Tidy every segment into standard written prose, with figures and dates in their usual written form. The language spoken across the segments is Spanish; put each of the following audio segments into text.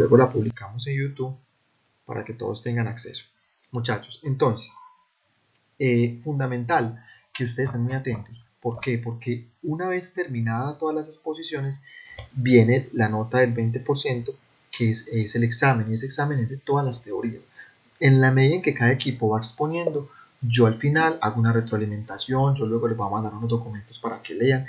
luego la publicamos en YouTube para que todos tengan acceso. Muchachos, entonces, fundamental que ustedes estén muy atentos. ¿Por qué? Porque una vez terminada todas las exposiciones, viene la nota del 20%, que es el examen, y ese examen es de todas las teorías. En la medida en que cada equipo va exponiendo, yo al final hago una retroalimentación, yo luego les voy a mandar unos documentos para que lean,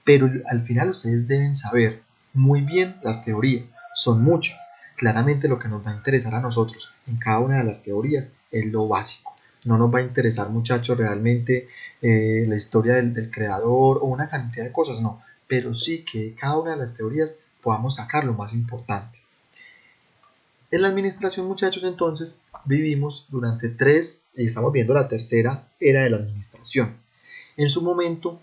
pero al final ustedes deben saber muy bien las teorías, son muchas. Claramente lo que nos va a interesar a nosotros en cada una de las teorías es lo básico. No nos va a interesar, muchachos, realmente la historia del creador o una cantidad de cosas, no, pero sí que de cada una de las teorías podamos sacar lo más importante. En la administración, muchachos, entonces vivimos durante y estamos viendo la tercera era de la administración. En su momento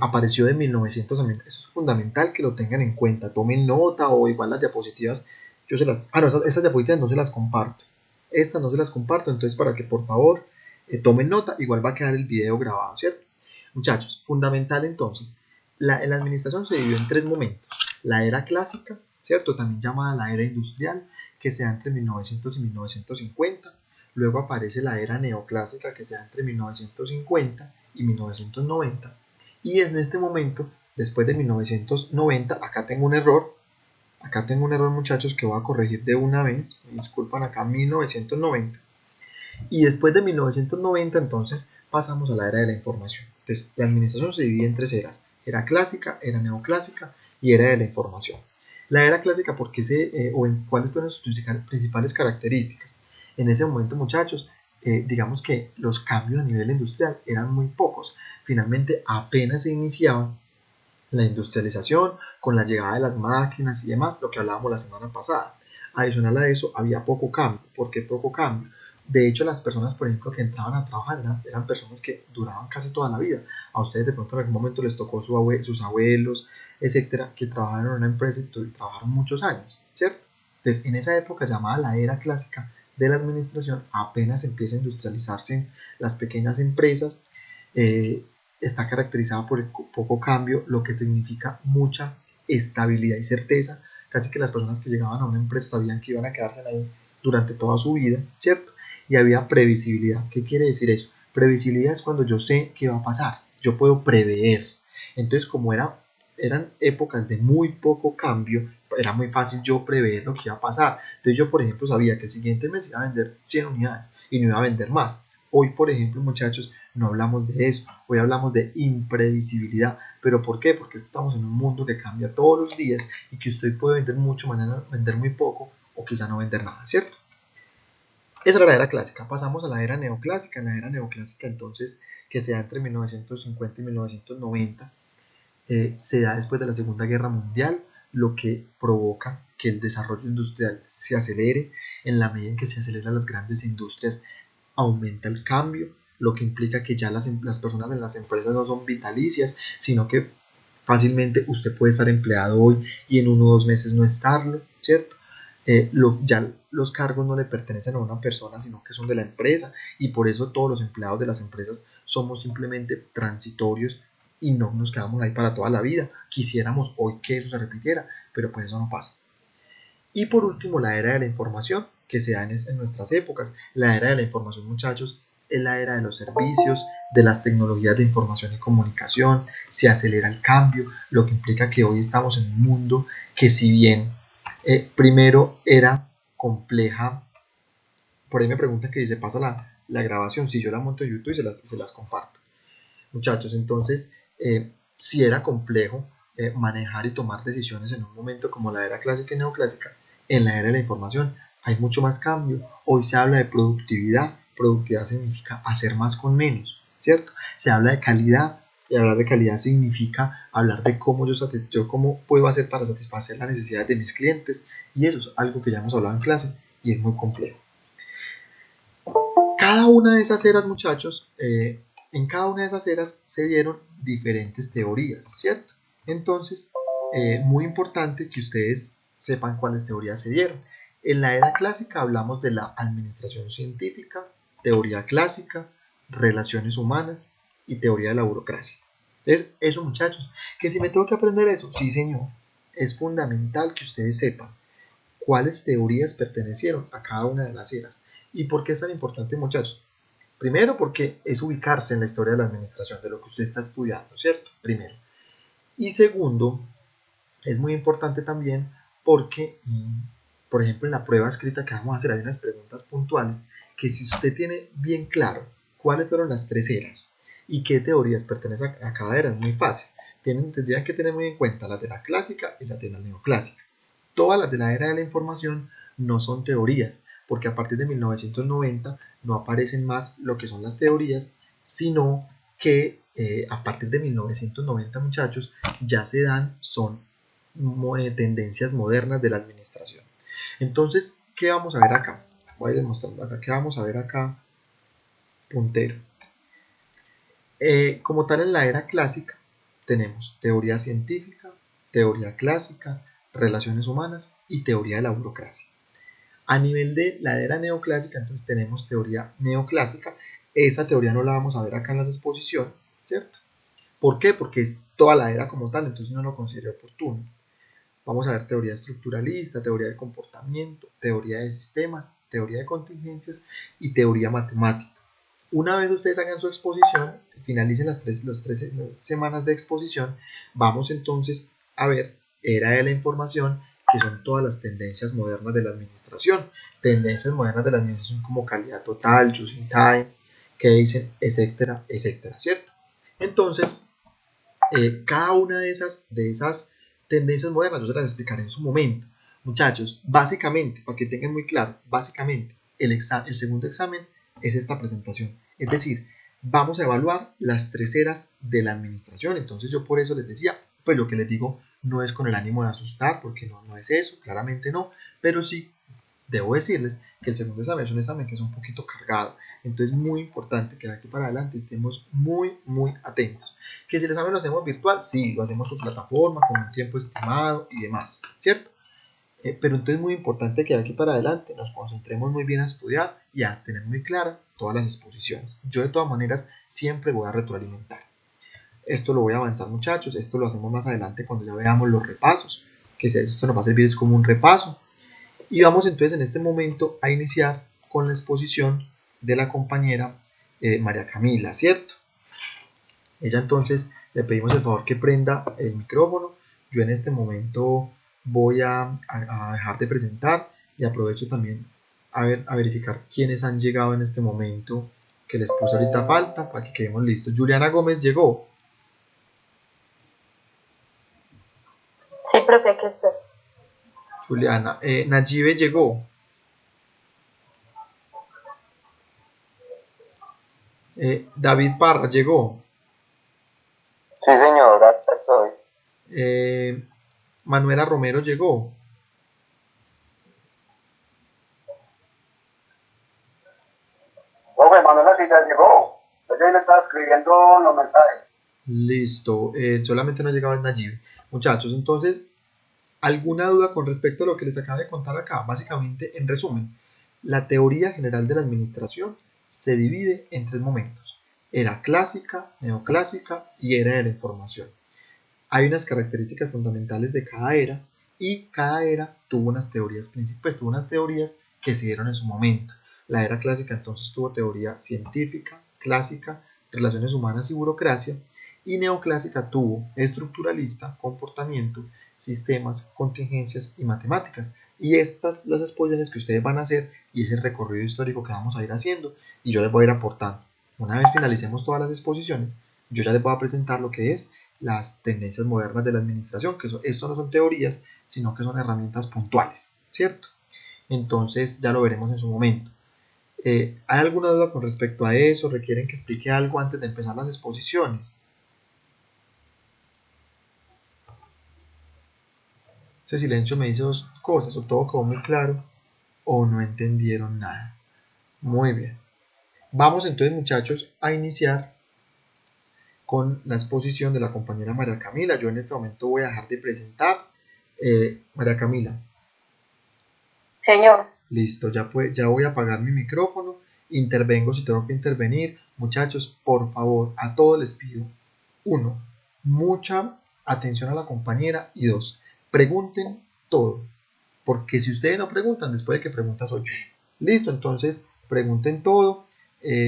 apareció de 1900 a 1000. Eso es fundamental que lo tengan en cuenta. Tomen nota, o igual las diapositivas. Yo se las. No, esas diapositivas no se las comparto. Estas no se las comparto, entonces para que por favor tomen nota. Igual va a quedar el video grabado, ¿cierto? Muchachos, fundamental entonces. La administración se dividió en 3 momentos. La era clásica, ¿cierto? También llamada la era industrial, que se da entre 1900 y 1950. Luego aparece la era neoclásica, que se da entre 1950 y 1990. Y en este momento, después de 1990, acá tengo un error, muchachos, que voy a corregir de una vez. Me disculpan, acá 1990. Y después de 1990, entonces pasamos a la era de la información. Entonces, la administración se divide en 3 eras: era clásica, era neoclásica y era de la información. La era clásica, ¿por qué o en cuáles fueron sus principales características? En ese momento, muchachos, digamos que los cambios a nivel industrial eran muy pocos. Finalmente, apenas se iniciaba la industrialización con la llegada de las máquinas y demás, lo que hablábamos la semana pasada. Adicional a eso, había poco cambio. ¿Por qué poco cambio? De hecho, las personas, por ejemplo, que entraban a trabajar eran personas que duraban casi toda la vida. A ustedes de pronto en algún momento les tocó sus abuelos, etcétera, que trabajaron en una empresa y trabajaron muchos años, ¿cierto? Entonces, en esa época llamada la era clásica de la administración, apenas empieza a industrializarse las pequeñas empresas, está caracterizada por el poco cambio, lo que significa mucha estabilidad y certeza. Casi que las personas que llegaban a una empresa sabían que iban a quedarse ahí durante toda su vida, ¿cierto? Y había previsibilidad. ¿Qué quiere decir eso? Previsibilidad es cuando yo sé qué va a pasar, yo puedo prever. Entonces, como eran épocas de muy poco cambio, era muy fácil yo prever lo que iba a pasar. Entonces yo, por ejemplo, sabía que el siguiente mes iba a vender 100 unidades y no iba a vender más. Hoy, por ejemplo, muchachos, no hablamos de eso. Hoy hablamos de imprevisibilidad. ¿Pero por qué? Porque estamos en un mundo que cambia todos los días y que usted puede vender mucho, mañana vender muy poco o quizá no vender nada, ¿cierto? Esa era la era clásica. Pasamos a la era neoclásica. En la era neoclásica, entonces, que se da entre 1950 y 1990, se da después de la Segunda Guerra Mundial, lo que provoca que el desarrollo industrial se acelere. En la medida en que se aceleran las grandes industrias, aumenta el cambio, lo que implica que ya las personas en las empresas no son vitalicias, sino que fácilmente usted puede estar empleado hoy y en 1 o 2 meses no estarlo, ¿cierto? Ya los cargos no le pertenecen a una persona, sino que son de la empresa, y por eso todos los empleados de las empresas somos simplemente transitorios y no nos quedamos ahí para toda la vida. Quisiéramos hoy que eso se repitiera, pero pues eso no pasa. Y por último, la era de la información, que se da en nuestras épocas. La era de la información, muchachos, es la era de los servicios, de las tecnologías de información y comunicación. Se acelera el cambio, lo que implica que hoy estamos en un mundo que, si bien primero era compleja, por ahí me preguntan que dice, pasa la grabación. Si yo la monto en YouTube y se las comparto. Muchachos, entonces, si era complejo manejar y tomar decisiones en un momento como la era clásica y neoclásica, en la era de la información hay mucho más cambio. Hoy se habla de productividad. Productividad significa hacer más con menos, ¿cierto? Se habla de calidad, y hablar de calidad significa hablar de cómo yo cómo puedo hacer para satisfacer las necesidades de mis clientes, y eso es algo que ya hemos hablado en clase y es muy complejo. Cada una de esas eras, muchachos, en cada una de esas eras se dieron diferentes teorías, ¿cierto? Entonces, muy importante que ustedes sepan cuáles teorías se dieron. En la era clásica hablamos de la administración científica, teoría clásica, relaciones humanas y teoría de la burocracia. Entonces, eso, muchachos, que si me tengo que aprender eso, sí, señor, es fundamental que ustedes sepan cuáles teorías pertenecieron a cada una de las eras. ¿Y por qué es tan importante, muchachos? Primero, porque es ubicarse en la historia de la administración, de lo que usted está estudiando, ¿cierto? Primero. Y segundo, es muy importante también porque, por ejemplo, en la prueba escrita que vamos a hacer hay unas preguntas puntuales que si usted tiene bien claro cuáles fueron las tres eras y qué teorías pertenecen a cada era, es muy fácil. Tendrían que tener muy en cuenta las de la clásica y las de la neoclásica. Todas las de la era de la información no son teorías, porque a partir de 1990 no aparecen más lo que son las teorías, sino que a partir de 1990, muchachos, ya se dan, son tendencias modernas de la administración. Entonces, ¿qué vamos a ver acá? Voy a ir mostrando acá. ¿Qué vamos a ver acá? Puntero. Como tal, en la era clásica tenemos teoría científica, teoría clásica, relaciones humanas y teoría de la burocracia. A nivel de la era neoclásica, entonces tenemos teoría neoclásica. Esa teoría no la vamos a ver acá en las exposiciones, ¿cierto? ¿Por qué? Porque es toda la era como tal, entonces no lo considero oportuno. Vamos a ver teoría estructuralista, teoría del comportamiento, teoría de sistemas, teoría de contingencias y teoría matemática. Una vez ustedes hagan su exposición, finalicen las tres semanas de exposición, vamos entonces a ver era de la información, que son todas las tendencias modernas de la administración. Tendencias modernas de la administración como calidad total, just in time, que dicen, etcétera, etcétera, ¿cierto? Entonces, cada una de esas tendencias modernas yo se las explicaré en su momento. Muchachos, básicamente, para que tengan muy claro, básicamente el segundo examen es esta presentación. Es decir, vamos a evaluar las tres eras de la administración. Entonces yo por eso les decía, pues lo que les digo no es con el ánimo de asustar, porque no es eso, claramente no, pero sí debo decirles que el segundo examen es un examen que es un poquito cargado. Entonces es muy importante que de aquí para adelante estemos muy atentos. Que si el examen lo hacemos virtual, sí, lo hacemos por plataforma, con un tiempo estimado y demás, ¿cierto? Pero entonces es muy importante que de aquí para adelante nos concentremos muy bien a estudiar y a tener muy claras todas las exposiciones. Yo de todas maneras siempre voy a retroalimentar. Esto lo voy a avanzar, muchachos, esto lo hacemos más adelante cuando ya veamos los repasos, que esto nos va a servir es como un repaso. Y vamos entonces en este momento a iniciar con la exposición de la compañera María Camila, ¿cierto? Ella entonces le pedimos el favor que prenda el micrófono. Yo en este momento voy a dejar de presentar y aprovecho también a verificar quiénes han llegado en este momento que les puse ahorita falta para que quedemos listos. Juliana Gómez llegó. Sí, profe, aquí estoy. Juliana. Nayibe llegó. David Parra llegó. Sí, señor, acá estoy. Manuela Romero llegó. Profe, Manuela sí ya llegó. Yo ya le estaba escribiendo los mensajes. Listo. Solamente no ha llegado el Nayibe. Muchachos, entonces, ¿alguna duda con respecto a lo que les acabo de contar acá? Básicamente, en resumen, la teoría general de la administración se divide en tres momentos: era clásica, neoclásica y era de la información. Hay unas características fundamentales de cada era y cada era tuvo unas teorías principales, tuvo unas teorías que se dieron en su momento. La era clásica entonces tuvo teoría científica, clásica, relaciones humanas y burocracia, y neoclásica tuvo estructuralista, comportamiento, sistemas, contingencias y matemáticas. Y estas las exposiciones que ustedes van a hacer y ese recorrido histórico que vamos a ir haciendo y yo les voy a ir aportando. Una vez finalicemos todas las exposiciones, yo ya les voy a presentar lo que es las tendencias modernas de la administración, que esto no son teorías, sino que son herramientas puntuales, ¿cierto? Entonces ya lo veremos en su momento. ¿Hay alguna duda con respecto a eso? ¿Requieren que explique algo antes de empezar las exposiciones? Ese silencio me dice dos cosas, o todo quedó muy claro, o no entendieron nada. Muy bien. Vamos entonces, muchachos, a iniciar con la exposición de la compañera María Camila. Yo en este momento voy a dejar de presentar. María Camila. Señor. Listo, ya voy a apagar mi micrófono. Intervengo si tengo que intervenir. Muchachos, por favor, a todos les pido: 1. Mucha atención a la compañera. Y 2. Pregunten todo. porque si ustedes no preguntan, después de que preguntas soy yo. Listo, entonces pregunten todo.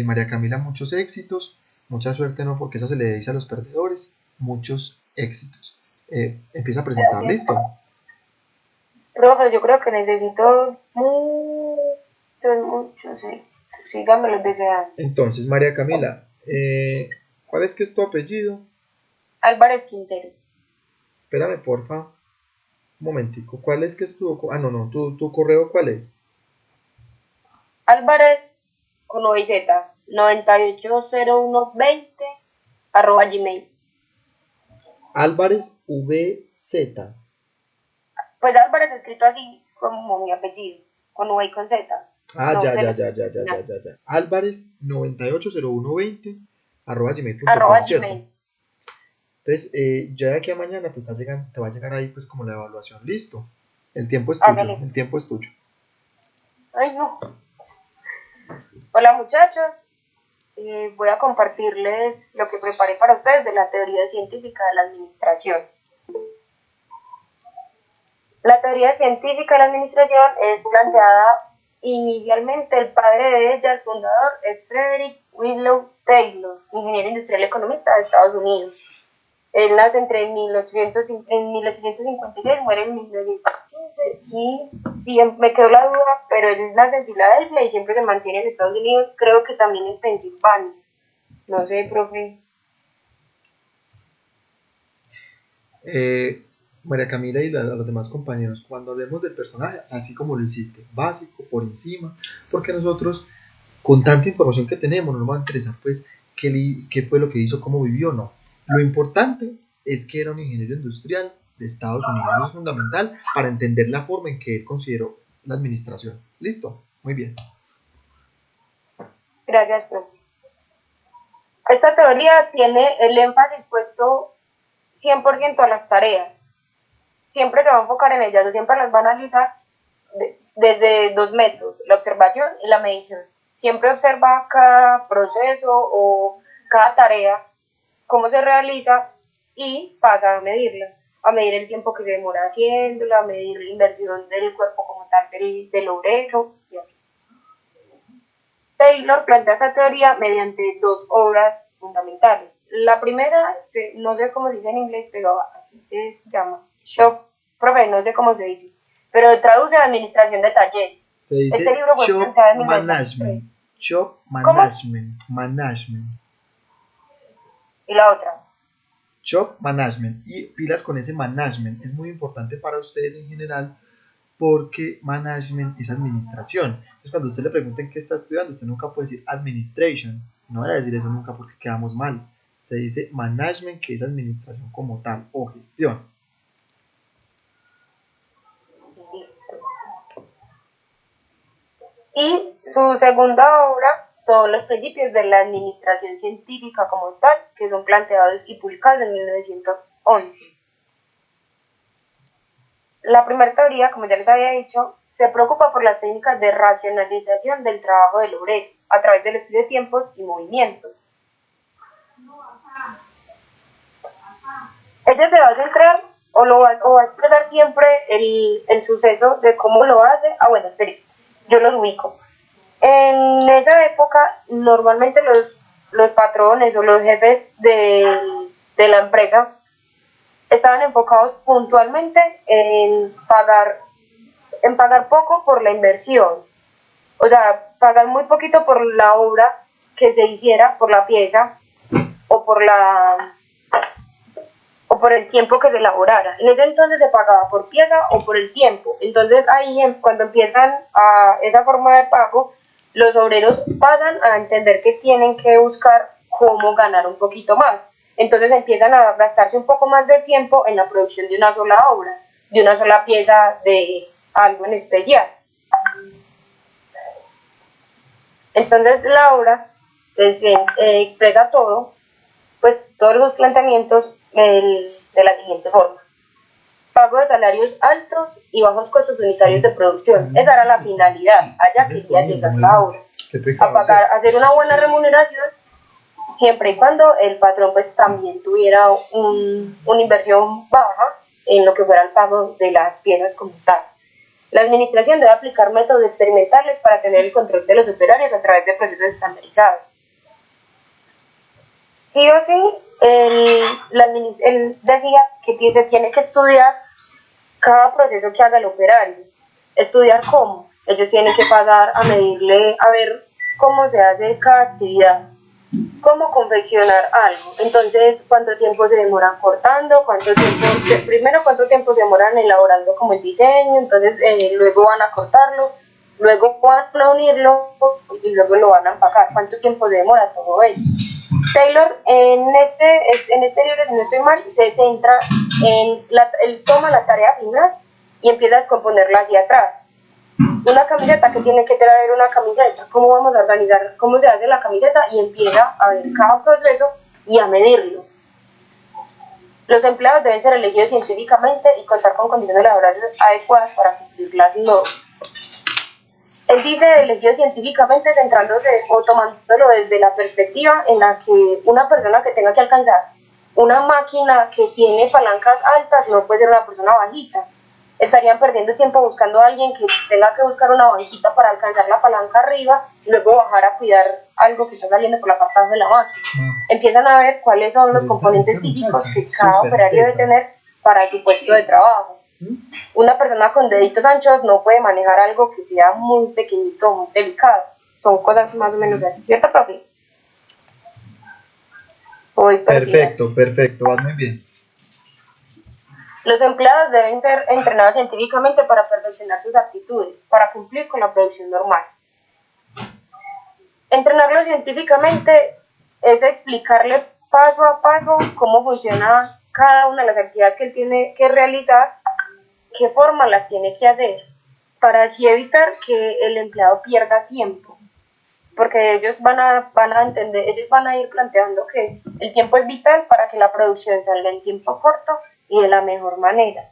María Camila, muchos éxitos, mucha suerte, no, porque eso se le dice a los perdedores, muchos éxitos. Empieza a presentar, listo. Profe, yo creo que necesito muchos éxitos. Síganme deseando. Entonces, María Camila, ¿cuál es que es tu apellido? Álvarez Quintero. Espérame, porfa, un momentico. ¿Cuál es que es tu... no, tu correo, ¿cuál es? Álvarez con OIZ 980120 @gmail. Álvarez VZ. Pues Álvarez escrito así como mi apellido, con V y con Z. Ah, No, ya. Álvarez 980120 @gmail.com, ¿cierto? @gmail. Entonces, ya de aquí a mañana te va a llegar ahí pues como la evaluación, listo. El tiempo es tuyo, Hágale. el tiempo es tuyo. Ay, no. Hola muchachos, voy a compartirles lo que preparé para ustedes de la teoría científica de la administración. La teoría científica de la administración es planteada inicialmente, el padre de ella, el fundador, es Frederick Winslow Taylor, ingeniero industrial economista de Estados Unidos. Él nace en 1856, muere en 1915 y siempre me quedó la duda, pero él nace en Filadelfia y siempre se mantiene en Estados Unidos, creo que también en Pensilvania. No sé, profe. María Camila y a los demás compañeros, cuando hablemos del personaje, así como lo hiciste, básico, por encima, porque nosotros, con tanta información que tenemos, no nos va a interesar pues qué fue lo que hizo, cómo vivió, no. Lo importante es que era un ingeniero industrial de Estados Unidos. Eso es fundamental para entender la forma en que él consideró la administración. ¿Listo? Muy bien. Gracias, profe. Esta teoría tiene el énfasis puesto 100% a las tareas. Siempre se va a enfocar en ellas, o siempre las va a analizar desde dos métodos, la observación y la medición. Siempre observa cada proceso o cada tarea, cómo se realiza y pasa a medirla, a medir el tiempo que se demora haciéndola, a medir la inversión del cuerpo como tal del obrero y así. Taylor plantea esta teoría mediante dos obras fundamentales. La primera, no sé cómo se dice en inglés, pero así se llama, profe, no sé cómo se dice, pero traduce a administración de talleres. Se dice este libro fue Shop planteado en Management. Shop Management. Y la otra. Shop Management. Y pilas con ese management. Es muy importante para ustedes en general porque management es administración. Entonces, cuando usted le pregunten qué está estudiando, usted nunca puede decir administration. No voy a decir eso nunca porque quedamos mal. Se dice management, que es administración como tal o gestión. Y su segunda obra son los principios de la administración científica como tal, que son planteados y publicados en 1911. La primera teoría, como ya les había dicho, se preocupa por las técnicas de racionalización del trabajo del obrero a través del estudio de tiempos y movimientos. Ella se va a centrar o va a expresar siempre el suceso de cómo lo hace. Bueno, espere, yo los ubico. En esa época, normalmente los patrones o los jefes de la empresa estaban enfocados puntualmente en pagar poco por la inversión. O sea, pagar muy poquito por la obra que se hiciera, por la pieza o por el tiempo que se elaborara. En ese entonces se pagaba por pieza o por el tiempo. Entonces ahí cuando empiezan a esa forma de pago, los obreros pasan a entender que tienen que buscar cómo ganar un poquito más. Entonces empiezan a gastarse un poco más de tiempo en la producción de una sola obra, de una sola pieza de algo en especial. Entonces la obra expresa todo, pues todos los planteamientos de la siguiente forma: pago de salarios altos y bajos costos unitarios de producción. Esa era la finalidad, allá quería llegar la obra, a hacer una buena remuneración, siempre y cuando el patrón pues también tuviera una inversión baja en lo que fuera el pago de las piezas como tal. La administración debe aplicar métodos experimentales para tener el control de los operarios a través de procesos estandarizados. Sí o sí, él decía que se tiene que estudiar cada proceso que haga el operario. Estudiar cómo. Ellos tienen que pasar a medirle, a ver cómo se hace cada actividad, cómo confeccionar algo. Entonces, cuánto tiempo se demoran cortando, primero cuánto tiempo se demoran elaborando como el diseño, entonces luego van a cortarlo, luego van a unirlo y luego lo van a empacar. ¿Cuánto tiempo se demora todo eso? Taylor en este libro, si no estoy mal, se centra en, él toma la tarea final y empieza a descomponerla hacia atrás. Una camiseta, que tiene que traer una camiseta, cómo vamos a organizar, cómo se hace la camiseta, y empieza a ver cada proceso y a medirlo. Los empleados deben ser elegidos científicamente y contar con condiciones laborales adecuadas para cumplir las normas. Él dice elegido científicamente centrándose o tomándolo desde la perspectiva en la que una persona que tenga que alcanzar una máquina que tiene palancas altas no puede ser una persona bajita. Estarían perdiendo tiempo buscando a alguien que tenga que buscar una banquita para alcanzar la palanca arriba y luego bajar a cuidar algo que está saliendo por la parte de la máquina. Empiezan a ver cuáles son los componentes físicos que cada operario debe tener para su puesto de trabajo. Una persona con deditos anchos no puede manejar algo que sea muy pequeñito, muy delicado. Son cosas más o menos así, ¿cierto, profe? Perfecto, vas muy bien. Los empleados deben ser entrenados científicamente para perfeccionar sus aptitudes, para cumplir con la producción normal. Entrenarlos científicamente es explicarle paso a paso cómo funciona cada una de las actividades que él tiene que realizar, qué forma las tiene que hacer, para así evitar que el empleado pierda tiempo. Porque ellos van a entender, ellos van a ir planteando que el tiempo es vital para que la producción salga en tiempo corto y de la mejor manera.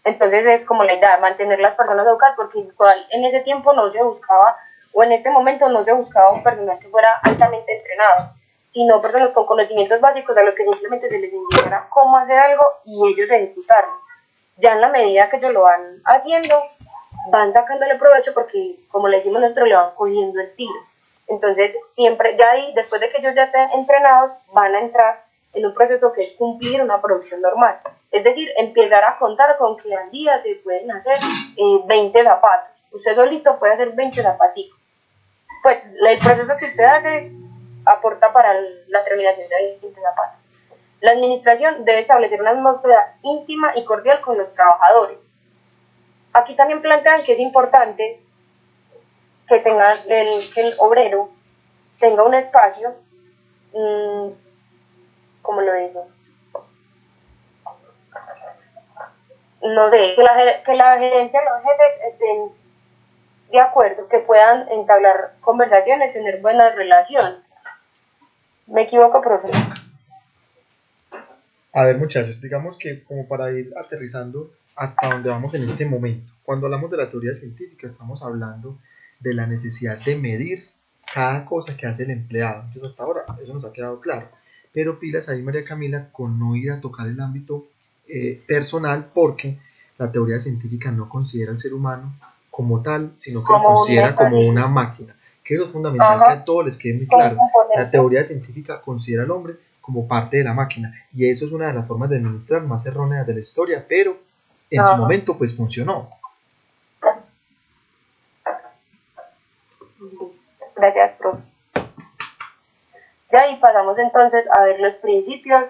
Entonces es como la idea, mantener las personas educadas, porque igual en ese tiempo no se buscaba, o en este momento no se buscaba un personal que fuera altamente entrenado, sino personas con conocimientos básicos a los que simplemente se les indicara cómo hacer algo y ellos ejecutarlo. Ya en la medida que ellos lo van haciendo, van sacándole provecho porque, como le decimos nosotros, le van cogiendo el tiro. Entonces siempre, ya ahí, después de que ellos ya estén entrenados, van a entrar en un proceso que es cumplir una producción normal. Es decir, empezar a contar con que al día se pueden hacer 20 zapatos. Usted solito puede hacer 20 zapatitos. Pues el proceso que usted hace aporta para la terminación de 20 zapatos. La administración debe establecer una atmósfera íntima y cordial con los trabajadores. Aquí también plantean que es importante que el obrero tenga un espacio, ¿cómo lo digo? No sé, que la gerencia, los jefes estén de acuerdo, que puedan entablar conversaciones, tener buenas relaciones. ¿Me equivoco, profe? A ver, muchachos, digamos que como para ir aterrizando hasta donde vamos en este momento, cuando hablamos de la teoría científica estamos hablando de la necesidad de medir cada cosa que hace el empleado. Entonces hasta ahora eso nos ha quedado claro, pero pilas ahí María Camila con no ir a tocar el ámbito personal, porque la teoría científica no considera al ser humano como tal, sino que lo considera como una máquina, que eso es fundamental. Ajá. Que a todos les quede muy claro. La teoría científica considera al hombre como parte de la máquina, y eso es una de las formas de administrar más erróneas de la historia, pero en su momento pues funcionó. Gracias, profe. De ahí pasamos entonces a ver los principios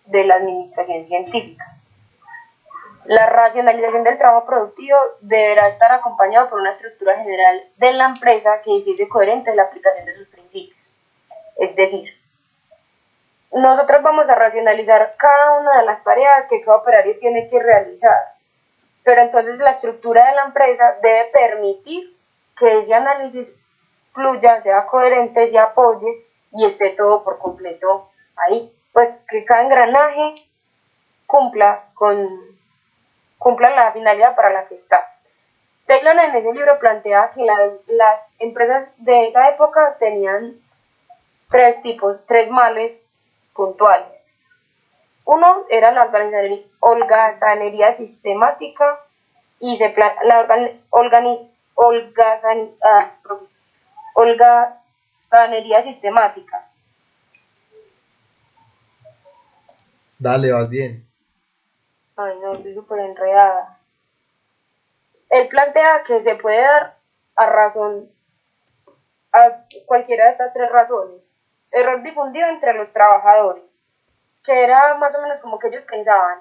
de la administración científica. La racionalización del trabajo productivo deberá estar acompañado por una estructura general de la empresa que hiciese coherente la aplicación de sus principios. Es decir, nosotros vamos a racionalizar cada una de las tareas que cada operario tiene que realizar, pero entonces la estructura de la empresa debe permitir que ese análisis fluya, sea coherente, se apoye y esté todo por completo ahí. Pues que cada engranaje cumpla la finalidad para la que está. Taylor en ese libro plantea que las empresas de esa época tenían tres males puntuales. Uno era la holgazanería sistemática y la holgazanería sistemática. Dale, vas bien. Ay, no, estoy súper enredada. Él plantea que se puede dar a cualquiera de estas tres razones. Error difundido entre los trabajadores, que era más o menos como que ellos pensaban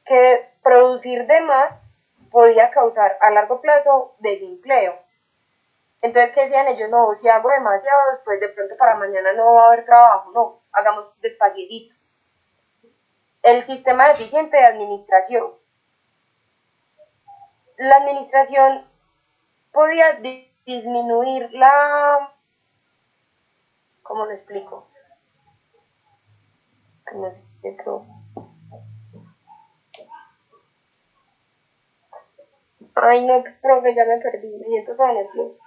que producir de más podía causar a largo plazo desempleo. Entonces, ¿qué decían ellos? No, si hago demasiado, pues de pronto para mañana no va a haber trabajo, no, hagamos despaciecito. El sistema deficiente de administración. La administración podía disminuir ¿cómo lo explico? No sé, ay, no, profe, ya me perdí, me siento tan nerviosa.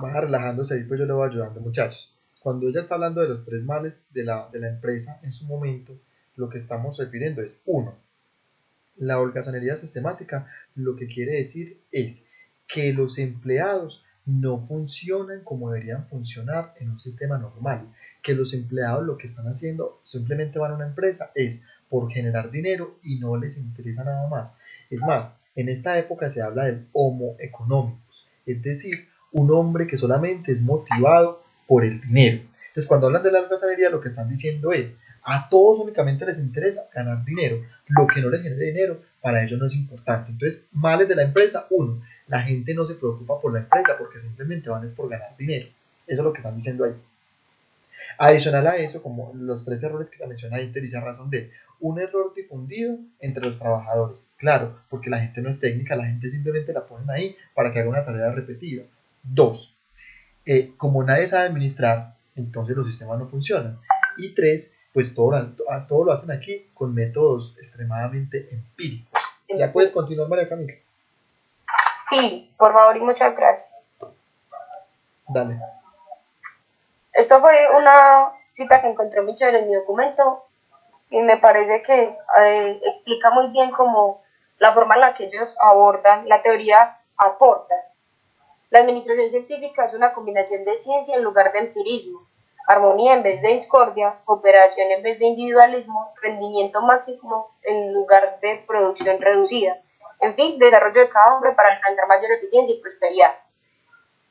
Va relajándose ahí, pues yo le voy ayudando, muchachos. Cuando ella está hablando de los tres males de la empresa, en su momento, lo que estamos refiriendo es, uno, la holgazanería sistemática, lo que quiere decir es que los empleados no funcionan como deberían funcionar en un sistema normal, que los empleados lo que están haciendo, simplemente van a una empresa, es por generar dinero y no les interesa nada más. Es más, en esta época se habla del homo económicos, es decir, un hombre que solamente es motivado por el dinero. Entonces, cuando hablan de la holgazanería, lo que están diciendo es, a todos únicamente les interesa ganar dinero. Lo que no les genere dinero, para ellos no es importante. Entonces, males de la empresa, uno, la gente no se preocupa por la empresa porque simplemente van es por ganar dinero. Eso es lo que están diciendo ahí. Adicional a eso, como los tres errores que se menciona ahí, te dice razón de un error difundido entre los trabajadores. Claro, porque la gente no es técnica, la gente simplemente la ponen ahí para que haga una tarea repetida. Dos, como nadie sabe administrar, entonces los sistemas no funcionan. Y tres, pues todo lo hacen aquí con métodos extremadamente empíricos. ¿Ya puedes continuar, María Camila? Sí, por favor y muchas gracias. Dale. Esto fue una cita que encontré muy chévere en mi documento y me parece que explica muy bien como la forma en la que ellos abordan la teoría aporta. La administración científica es una combinación de ciencia en lugar de empirismo, armonía en vez de discordia, cooperación en vez de individualismo, rendimiento máximo en lugar de producción reducida. En fin, desarrollo de cada hombre para alcanzar mayor eficiencia y prosperidad.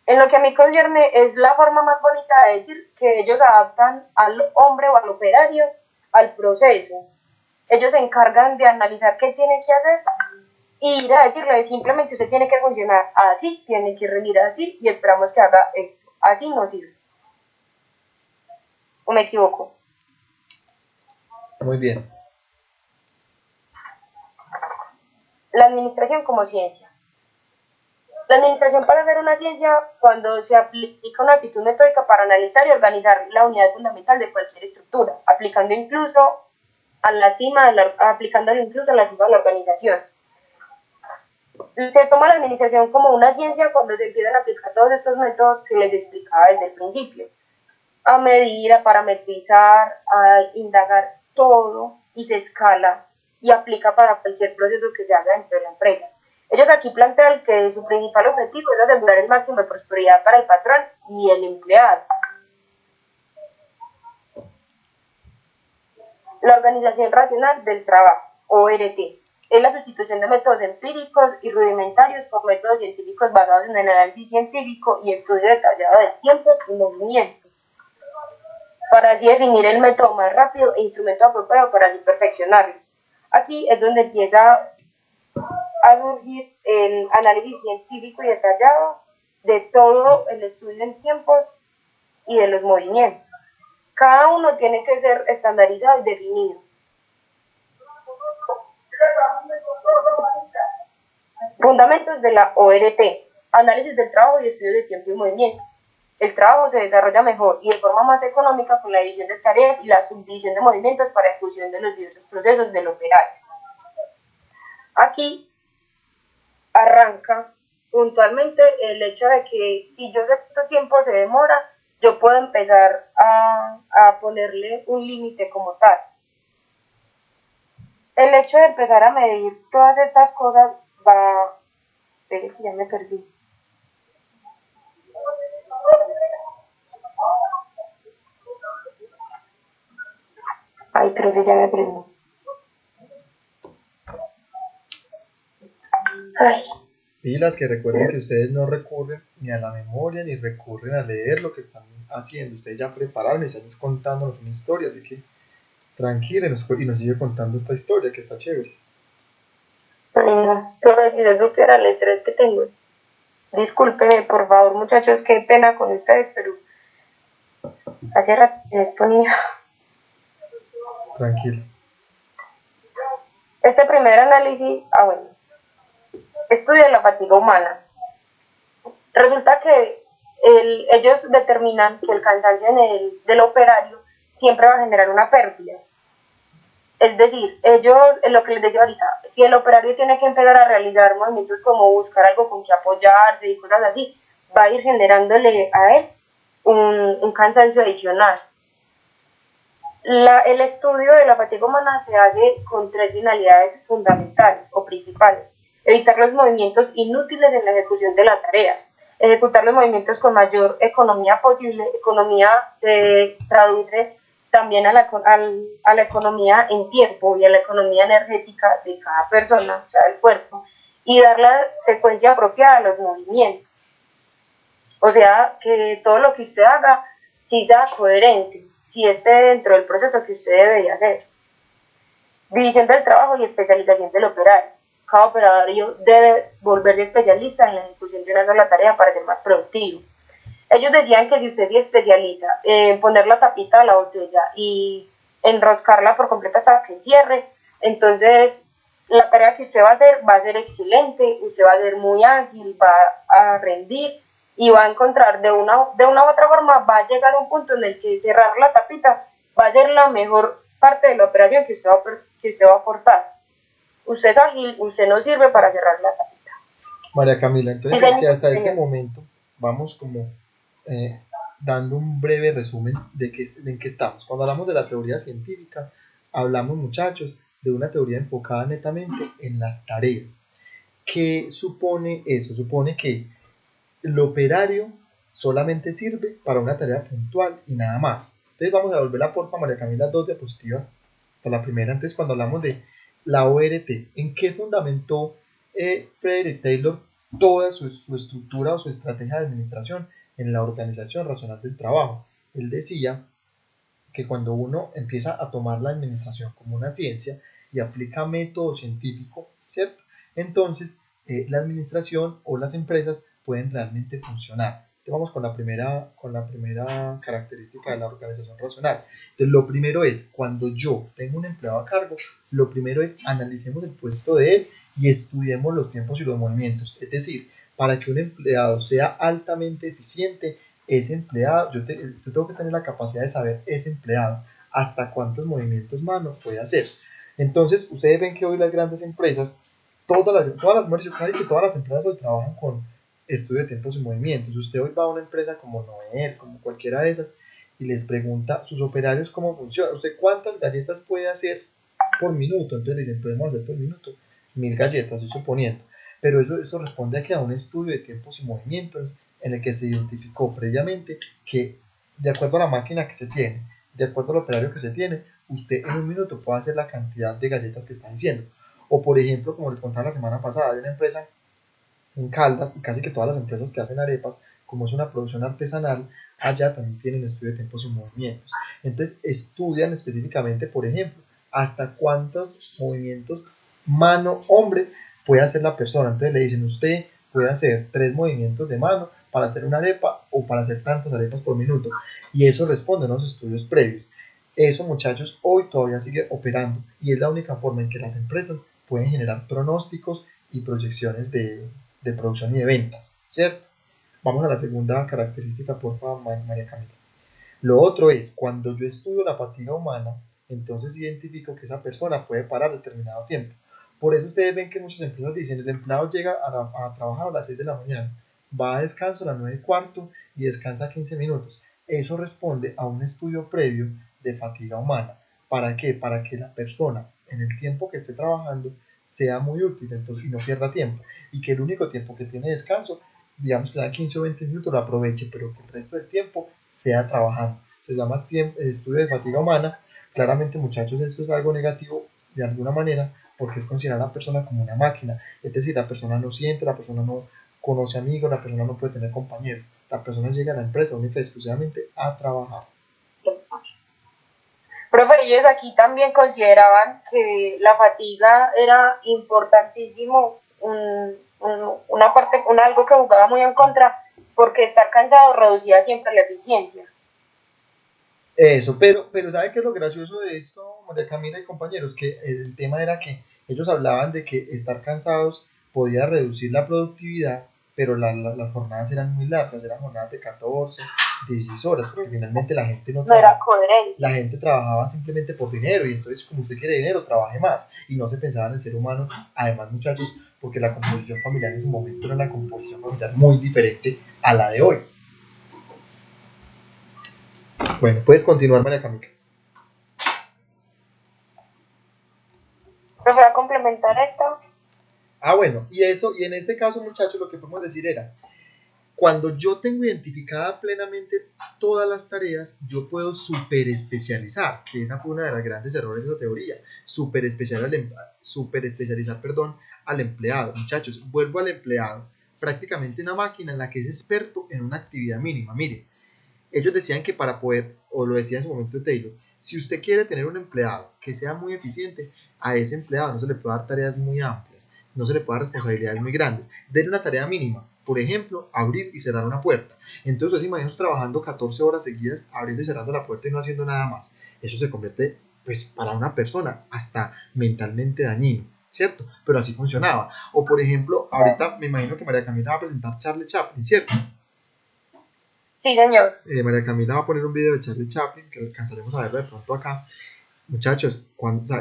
En lo que a mí concierne es la forma más bonita de decir que ellos adaptan al hombre o al operario al proceso. Ellos se encargan de analizar qué tiene que hacer y ir a decirle simplemente usted tiene que funcionar así, tiene que rendir así y esperamos que haga esto. Así no sirve. ¿O me equivoco? Muy bien. La administración como ciencia. La administración pasa a ser una ciencia cuando se aplica una actitud metódica para analizar y organizar la unidad fundamental de cualquier estructura, aplicándolo incluso a la cima de la organización. Se toma la administración como una ciencia cuando se empiezan a aplicar todos estos métodos que les explicaba desde el principio. A medir, a parametrizar, a indagar todo y se escala y aplica para cualquier proceso que se haga dentro de la empresa. Ellos aquí plantean que su principal objetivo es asegurar el máximo de prosperidad para el patrón y el empleado. La organización racional del trabajo, ORT, es la sustitución de métodos empíricos y rudimentarios por métodos científicos basados en el análisis científico y estudio detallado de tiempos y movimientos, para así definir el método más rápido e instrumento apropiado para así perfeccionarlo. Aquí es donde empieza a surgir el análisis científico y detallado de todo el estudio en tiempos y de los movimientos. Cada uno tiene que ser estandarizado y definido. Fundamentos de la ORT. Análisis del trabajo y estudios de tiempo y movimiento. El trabajo se desarrolla mejor y de forma más económica con la división de tareas y la subdivisión de movimientos para ejecución de los diversos procesos del operario. Aquí arranca puntualmente el hecho de que si yo cierto tiempo se demora, yo puedo empezar a ponerle un límite como tal. El hecho de empezar a medir todas estas cosas va... Espere que ya me perdí. Ay, creo que ya me perdí. Ay. Y las que recuerden que ustedes no recurren ni a la memoria ni recurren a leer lo que están haciendo. Ustedes ya prepararon y están contándonos una historia, así que tranquilos y nos sigue contando esta historia que está chévere. Ay, no, pero si yo supiera el estrés que tengo. Discúlpeme, por favor, muchachos, qué pena con ustedes, pero hace rato me exponía. Tranquilo. Este primer análisis, bueno, estudio de la fatiga humana. Resulta que ellos determinan que el cansancio del operario siempre va a generar una pérdida. Es decir, ellos, lo que les decía ahorita, si el operario tiene que empezar a realizar movimientos como buscar algo con que apoyarse y cosas así, va a ir generándole a él un cansancio adicional. El estudio de la fatiga humana se hace con 3 finalidades fundamentales o principales. Evitar los movimientos inútiles en la ejecución de la tarea. Ejecutar los movimientos con mayor economía posible. Economía se traduce también a la economía en tiempo y a la economía energética de cada persona, o sea, del cuerpo, y dar la secuencia apropiada a los movimientos. O sea, que todo lo que usted haga sí sea coherente, si esté dentro del proceso que usted debería hacer. División del trabajo y especialización del operario. Cada operario debe volverse especialista en la ejecución de una sola tarea para ser más productivo. Ellos decían que si usted se especializa en poner la tapita a la botella y enroscarla por completo hasta que cierre, entonces la tarea que usted va a ser excelente, usted va a ser muy ágil, va a rendir y va a encontrar de una u otra forma, va a llegar a un punto en el que cerrar la tapita va a ser la mejor parte de la operación que usted va a aportar. Usted es ágil, usted no sirve para cerrar la tapita. María Camila, entonces si hasta este momento vamos como dando un breve resumen en qué estamos. Cuando hablamos de la teoría científica, hablamos, muchachos, de una teoría enfocada netamente en las tareas. ¿Qué supone eso? Supone que el operario solamente sirve para una tarea puntual y nada más. Entonces vamos a volver porfa, María Camila, 2 diapositivas hasta la primera. Entonces cuando hablamos de la ORT, ¿en qué fundamentó Frederick Taylor toda su estructura o su estrategia de administración en la organización racional del trabajo? Él decía que cuando uno empieza a tomar la administración como una ciencia y aplica método científico, ¿cierto? Entonces, la administración o las empresas pueden realmente funcionar. Entonces vamos con la primera característica de la organización racional. Entonces, lo primero es, cuando yo tengo un empleado a cargo, lo primero es analicemos el puesto de él y estudiemos los tiempos y los movimientos. Es decir, para que un empleado sea altamente eficiente, ese empleado, yo tengo que tener la capacidad de saber ese empleado hasta cuántos movimientos manos puede hacer. Entonces, ustedes ven que hoy las grandes empresas, todas las empresas hoy trabajan con estudio de tiempos y movimientos. Usted hoy va a una empresa como Noel, como cualquiera de esas, y les pregunta a sus operarios cómo funciona. ¿Usted cuántas galletas puede hacer por minuto? Entonces dicen, podemos hacer por minuto 1000 galletas, estoy suponiendo. Pero eso responde a que a un estudio de tiempos y movimientos en el que se identificó previamente que de acuerdo a la máquina que se tiene, de acuerdo al operario que se tiene, usted en un minuto puede hacer la cantidad de galletas que está diciendo. O por ejemplo, como les contaba la semana pasada, hay una empresa en Caldas, y casi que todas las empresas que hacen arepas, como es una producción artesanal, allá también tienen estudio de tiempos y movimientos. Entonces estudian específicamente, por ejemplo, hasta cuántos movimientos mano-hombre puede hacer la persona. Entonces le dicen, usted puede hacer 3 movimientos de mano para hacer una arepa o para hacer tantas arepas por minuto. Y eso responde a unos estudios previos. Eso, muchachos, hoy todavía sigue operando y es la única forma en que las empresas pueden generar pronósticos y proyecciones de producción y de ventas, ¿cierto? Vamos a la segunda característica, por favor, María Camila. Lo otro es, cuando yo estudio la fatiga humana, entonces identifico que esa persona puede parar determinado tiempo. Por eso ustedes ven que muchas empresas dicen, el empleado llega a trabajar a las 6 de la mañana, va a descanso a las 9:15 y descansa 15 minutos. Eso responde a un estudio previo de fatiga humana. ¿Para qué? Para que la persona en el tiempo que esté trabajando sea muy útil, entonces, y no pierda tiempo, y que el único tiempo que tiene descanso, digamos que sea 15 o 20 minutos, lo aproveche, pero que el resto del tiempo sea trabajando. Se llama estudio de fatiga humana. Claramente, muchachos, esto es algo negativo de alguna manera, porque es considerar a la persona como una máquina, es decir, la persona no siente, la persona no conoce amigos, la persona no puede tener compañeros, la persona llega a la empresa única y exclusivamente a trabajar. Profe, ellos aquí también consideraban que la fatiga era importantísimo, una parte, algo que jugaba muy en contra, porque estar cansado reducía siempre la eficiencia. Eso, pero ¿sabe qué es lo gracioso de esto, María Camila y compañeros? Que el tema era que ellos hablaban de que estar cansados podía reducir la productividad, pero las jornadas eran muy largas, eran jornadas de 14, 16 horas, porque finalmente la gente no No era trabajaba, coherente. la gente trabajaba simplemente por dinero, y entonces como usted quiere dinero, trabaje más, y no se pensaba en el ser humano. Además, muchachos, porque la composición familiar en su momento era una composición familiar muy diferente a la de hoy. Bueno, puedes continuar, María Camila. Profe, a complementar esto. Ah, bueno, y en este caso, muchachos, lo que podemos decir era, cuando yo tengo identificada plenamente todas las tareas, yo puedo super especializar, que esa fue una de las grandes errores de la teoría, super especializar, al empleado. Muchachos, vuelvo al empleado, prácticamente una máquina en la que es experto en una actividad mínima. Mire, ellos decían que para poder, o lo decía en su momento Taylor, si usted quiere tener un empleado que sea muy eficiente, a ese empleado no se le puede dar tareas muy amplias, no se le puede dar responsabilidades muy grandes. Denle una tarea mínima, por ejemplo, abrir y cerrar una puerta. Entonces, imagínense trabajando 14 horas seguidas, abriendo y cerrando la puerta y no haciendo nada más. Eso se convierte, pues, para una persona hasta mentalmente dañino, ¿cierto? Pero así funcionaba. O, por ejemplo, ahorita me imagino que María Camila va a presentar Charlie Chaplin, ¿cierto? Sí, señor. María Camila va a poner un video de Charlie Chaplin, que alcanzaremos a verlo de pronto acá. Muchachos,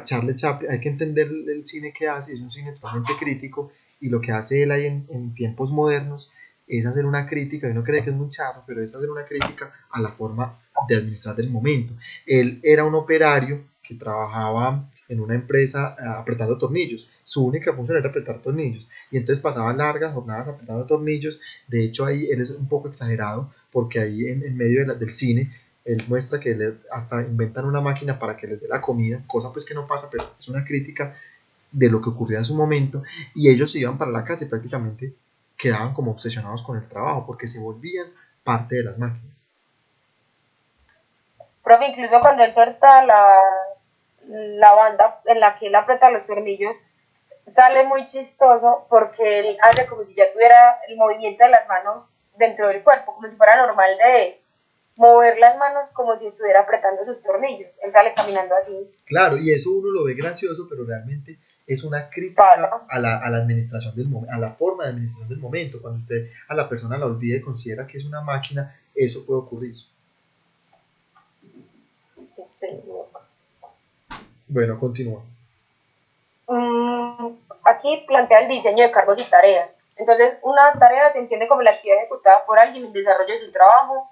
Charlie Chaplin, hay que entender el cine que hace, es un cine totalmente crítico, y lo que hace él ahí en tiempos modernos es hacer una crítica, y uno cree que es muy charro, pero es hacer una crítica a la forma de administrar del momento. Él era un operario que trabajaba en una empresa apretando tornillos. Su única función era apretar tornillos, y entonces pasaba largas jornadas apretando tornillos. De hecho, ahí él es un poco exagerado, porque ahí en medio del cine él muestra que hasta inventan una máquina para que les dé la comida, cosa pues que no pasa, pero es una crítica de lo que ocurría en su momento. Y ellos se iban para la casa y prácticamente quedaban como obsesionados con el trabajo, porque se volvían parte de las máquinas. Profe, incluso cuando él suelta la banda en la que él aprieta los tornillos, sale muy chistoso porque él hace como si ya tuviera el movimiento de las manos dentro del cuerpo, como si fuera normal de mover las manos como si estuviera apretando sus tornillos. Él sale caminando así. Claro, y eso uno lo ve gracioso, pero realmente es una crítica a la administración del momento, a la forma de administración del momento. Cuando usted a la persona la olvida y considera que es una máquina, eso puede ocurrir. Sí. Bueno, continúa. Aquí plantea el diseño de cargos y tareas. Entonces, una tarea se entiende como la actividad ejecutada por alguien en el desarrollo de su trabajo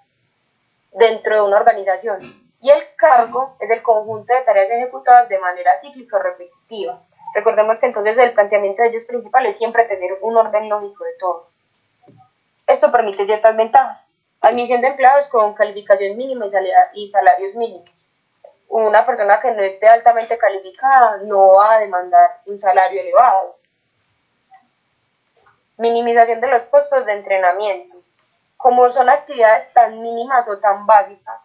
dentro de una organización. Y el cargo es el conjunto de tareas ejecutadas de manera cíclica o repetitiva. Recordemos que entonces el planteamiento de ellos principal es siempre tener un orden lógico de todo. Esto permite ciertas ventajas. Admisión de empleados con calificación mínima y salarios mínimos. Una persona que no esté altamente calificada no va a demandar un salario elevado. Minimización de los costos de entrenamiento. Como son actividades tan mínimas o tan básicas,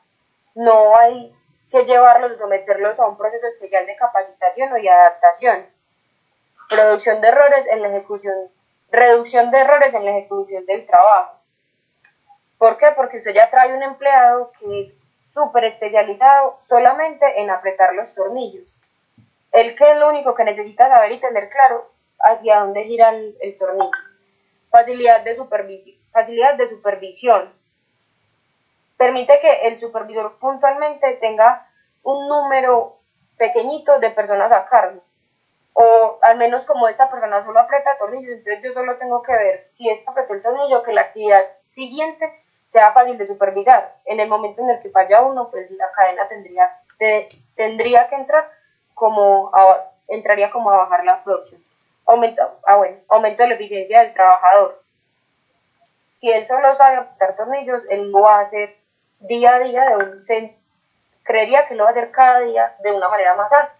no hay que llevarlos o someterlos a un proceso especial de capacitación o de adaptación. Reducción de errores en la ejecución del trabajo. ¿Por qué? Porque usted ya trae un empleado que es súper especializado solamente en apretar los tornillos. Él que es lo único que necesita saber y tener claro hacia dónde gira el tornillo. Facilidad de supervisión. Permite que el supervisor puntualmente tenga un número pequeñito de personas a cargo. O al menos como esta persona solo aprieta tornillos, entonces yo solo tengo que ver si esta apretó el tornillo, que la actividad siguiente sea fácil de supervisar. En el momento en el que falla uno, pues la cadena tendría que entrar como entraría como a bajar la absorción. Aumento de la eficiencia del trabajador. Si él solo sabe apretar tornillos, él lo va a hacer día a día, creería que lo va a hacer cada día de una manera más alta.